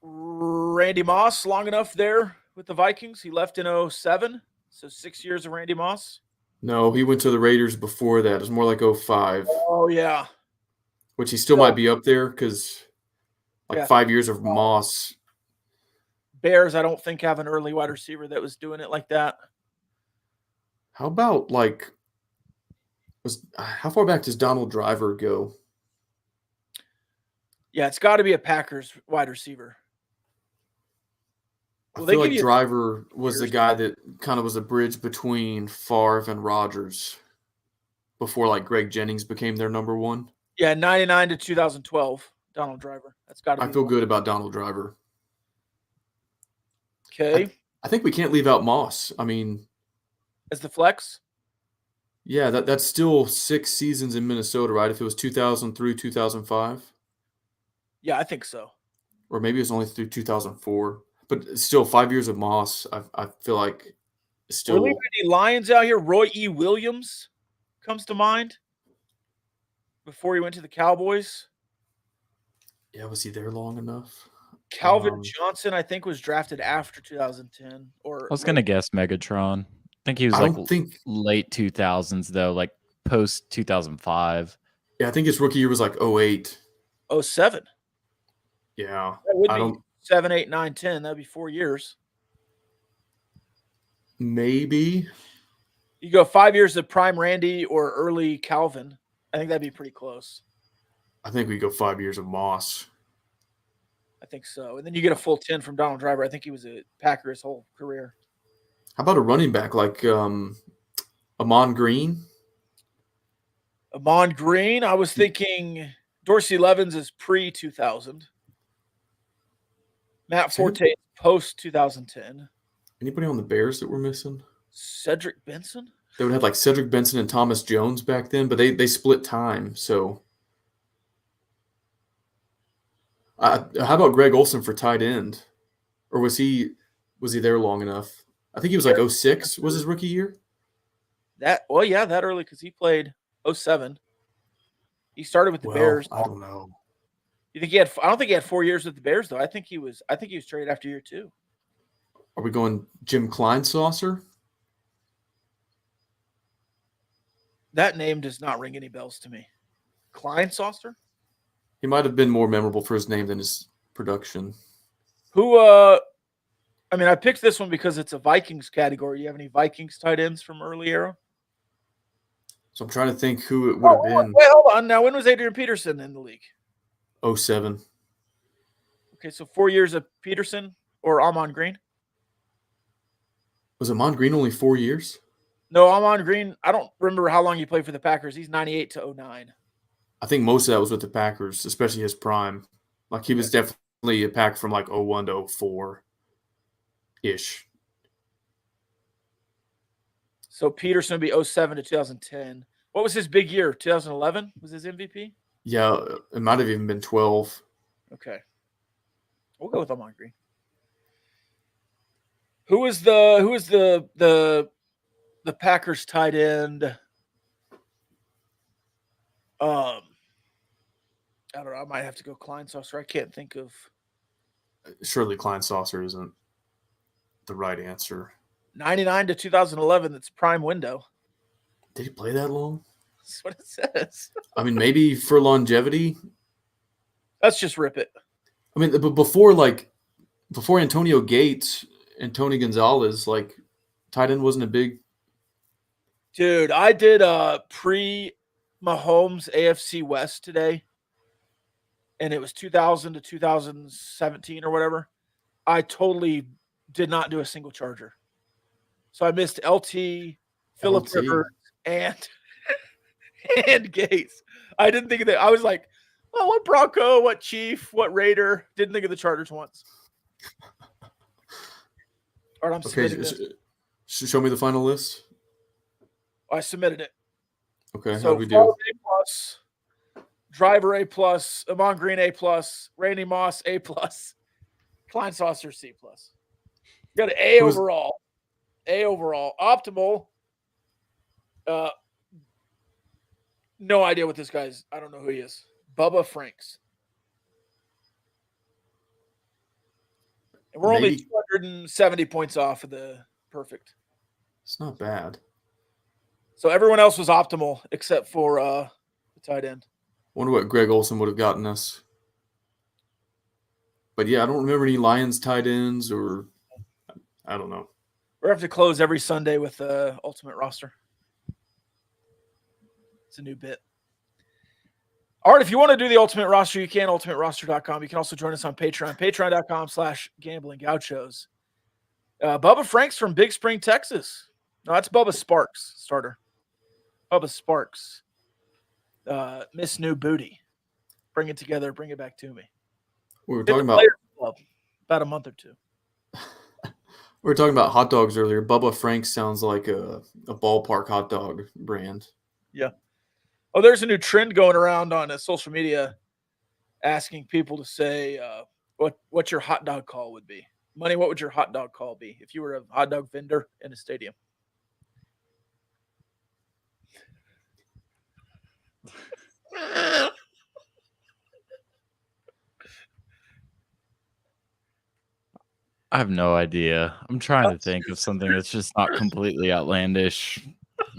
[SPEAKER 1] Randy Moss, long enough there with the Vikings. He left in 07, so 6 years of Randy Moss.
[SPEAKER 3] No, he went to the Raiders before that. It was more like 05.
[SPEAKER 1] Oh, yeah.
[SPEAKER 3] Which he still might be up there because 5 years of Moss.
[SPEAKER 1] Bears, I don't think, have an early wide receiver that was doing it like that.
[SPEAKER 3] How about how far back does Donald Driver go?
[SPEAKER 1] Yeah, it's got to be a Packers wide receiver.
[SPEAKER 3] I
[SPEAKER 1] Well, they
[SPEAKER 3] feel
[SPEAKER 1] give
[SPEAKER 3] like
[SPEAKER 1] you
[SPEAKER 3] Driver was the
[SPEAKER 1] years.
[SPEAKER 3] guy that kind of was a bridge between Favre and Rodgers before like Greg Jennings became their number one.
[SPEAKER 1] Yeah, 99 to 2012, Donald Driver. That's got to
[SPEAKER 3] I
[SPEAKER 1] be
[SPEAKER 3] feel
[SPEAKER 1] the one.
[SPEAKER 3] good about Donald Driver.
[SPEAKER 1] Okay.
[SPEAKER 3] I think we can't leave out Moss. I mean,
[SPEAKER 1] As the flex?
[SPEAKER 3] yeah, that's still 6 seasons in Minnesota, right? If it was 2000 through 2005,
[SPEAKER 1] Yeah, I think so.
[SPEAKER 3] or maybe it was only through 2004, but still 5 years of Moss. I feel like
[SPEAKER 1] We're leaving
[SPEAKER 3] still.
[SPEAKER 1] any Lions out here. Roy E. Williams comes to mind before he went to the Cowboys.
[SPEAKER 3] Yeah, was he there long enough?
[SPEAKER 1] Calvin Johnson, I think, was drafted after 2010. Or
[SPEAKER 2] I was gonna guess Megatron. I think he was
[SPEAKER 3] I
[SPEAKER 2] like
[SPEAKER 3] don't think.
[SPEAKER 2] late 2000s though, like post 2005.
[SPEAKER 3] Yeah, I think his rookie year was like 08.
[SPEAKER 1] 07.
[SPEAKER 3] Yeah,
[SPEAKER 1] That would
[SPEAKER 3] I
[SPEAKER 1] be
[SPEAKER 3] don't.
[SPEAKER 1] 7, 8, 9, 10. That'd be 4 years.
[SPEAKER 3] Maybe.
[SPEAKER 1] You go 5 years of prime Randy or early Calvin. I think that'd be pretty close.
[SPEAKER 3] I think we go 5 years of Moss.
[SPEAKER 1] I think so. And then you get a full 10 from Donald Driver. I think he was a Packer his whole career.
[SPEAKER 3] How about a running back like Amon Green?
[SPEAKER 1] Amon Green, I was thinking Dorsey Levens is pre-2000. Matt Forte post 2010.
[SPEAKER 3] Anybody on the Bears that we're missing?
[SPEAKER 1] Cedric Benson?
[SPEAKER 3] They would have like Cedric Benson and Thomas Jones back then, but they split time. So, how about Greg Olson for tight end? Or was he there long enough? I think he was like 06 was his rookie year.
[SPEAKER 1] That early because he played 07. He started with the Bears.
[SPEAKER 3] I don't know.
[SPEAKER 1] You think he had? I don't think he had 4 years with the Bears though. I think he was traded after year 2.
[SPEAKER 3] Are we going Jim Kleinsaucer?
[SPEAKER 1] That name does not ring any bells to me. Kleinsaucer?
[SPEAKER 3] He might have been more memorable for his name than his production.
[SPEAKER 1] Who? I mean, I picked this one because it's a Vikings category. You have any Vikings tight ends from early era?
[SPEAKER 3] So I'm trying to think who it would have been.
[SPEAKER 1] Wait, hold on. Now, when was Adrian Peterson in the league?
[SPEAKER 3] 07.
[SPEAKER 1] Okay, so 4 years of Peterson or Amon Green?
[SPEAKER 3] Was Amon Green only 4 years?
[SPEAKER 1] No, Amon Green. I don't remember how long he played for the Packers. He's 98 to 09.
[SPEAKER 3] I think most of that was with the Packers, especially his prime. Like he was definitely a Pack from like 01 to 04-ish.
[SPEAKER 1] So Peterson would be 07 to 2010. What was his big year? 2011 was his MVP?
[SPEAKER 3] Yeah, it might have even been 12.
[SPEAKER 1] Okay. We'll go with Amon Green. Who is the Packers tight end? I don't know. I might have to go Kleinsaucer. I can't think of.
[SPEAKER 3] Surely Kleinsaucer isn't the right answer.
[SPEAKER 1] 99 to 2011. That's prime window.
[SPEAKER 3] Did he play that long?
[SPEAKER 1] That's what it says.
[SPEAKER 3] I mean, maybe for longevity.
[SPEAKER 1] Let's just rip it.
[SPEAKER 3] I mean, but before Antonio Gates and Tony Gonzalez, like tight end wasn't a big.
[SPEAKER 1] Dude, I did pre-Mahomes AFC West today, and it was 2000 to 2017 or whatever. I totally did not do a single Charger. So I missed LT, Phillip Rivers, and Gates. I didn't think of that. I was like, oh, what Bronco, what Chief, what Raider. Didn't think of the Chargers once. All right, I'm submitting this.
[SPEAKER 3] Show me the final list.
[SPEAKER 1] I submitted it.
[SPEAKER 3] Okay,
[SPEAKER 1] So
[SPEAKER 3] how do we do?
[SPEAKER 1] A+, Driver A+, Amon Green A+, Randy Moss A+, Kleinsaucer C+. Got an A overall. A overall. Optimal. No idea what this guy's. I don't know who he is. Bubba Franks. And we're only 270 points off of the perfect.
[SPEAKER 3] It's not bad.
[SPEAKER 1] So everyone else was optimal except for the tight end.
[SPEAKER 3] Wonder what Greg Olson would have gotten us. But yeah, I don't remember any Lions tight ends or I don't know.
[SPEAKER 1] We're going to have to close every Sunday with the ultimate roster. It's a new bit. All right, if you want to do the ultimate roster, you can, ultimateroster.com. You can also join us on Patreon, patreon.com/Gamblin Gauchos. Bubba Frank's from Big Spring, Texas. No, that's Bubba Sparks, starter. Bubba Sparks. Miss New Booty. Bring it together. Bring it back to me.
[SPEAKER 3] We were
[SPEAKER 1] Hit
[SPEAKER 3] talking
[SPEAKER 1] the
[SPEAKER 3] about
[SPEAKER 1] Players Club about a month or two.
[SPEAKER 3] we were talking about hot dogs earlier. Bubba Frank sounds like a ballpark hot dog brand.
[SPEAKER 1] Yeah. Oh, there's a new trend going around on social media asking people to say what your hot dog call would be. Money, what would your hot dog call be if you were a hot dog vendor in a stadium?
[SPEAKER 2] I have no idea. I'm trying to think of something that's just not completely outlandish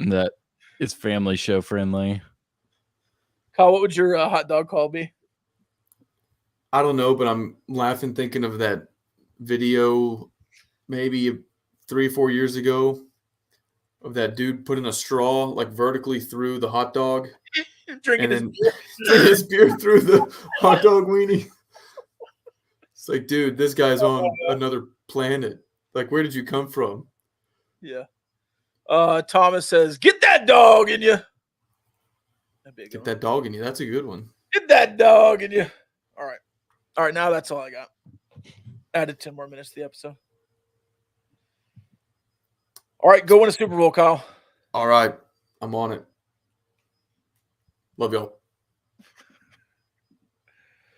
[SPEAKER 2] that is family show friendly.
[SPEAKER 1] Kyle, what would your hot dog call be?
[SPEAKER 3] I don't know, but I'm laughing thinking of that video maybe 3 or 4 years ago of that dude putting a straw like vertically through the hot dog
[SPEAKER 1] Drinking
[SPEAKER 3] and
[SPEAKER 1] his
[SPEAKER 3] then drinking his beer through the hot dog weenie. It's like, dude, this guy's on another planet. Like, where did you come from?
[SPEAKER 1] Yeah. Thomas says, "Get that dog in you."
[SPEAKER 3] Get that dog in you. That's a good one.
[SPEAKER 1] Get that dog in you. All right. Now that's all I got. Added 10 more minutes to the episode. All right, go win a Super Bowl, Kyle.
[SPEAKER 3] All right. I'm on it. Love y'all.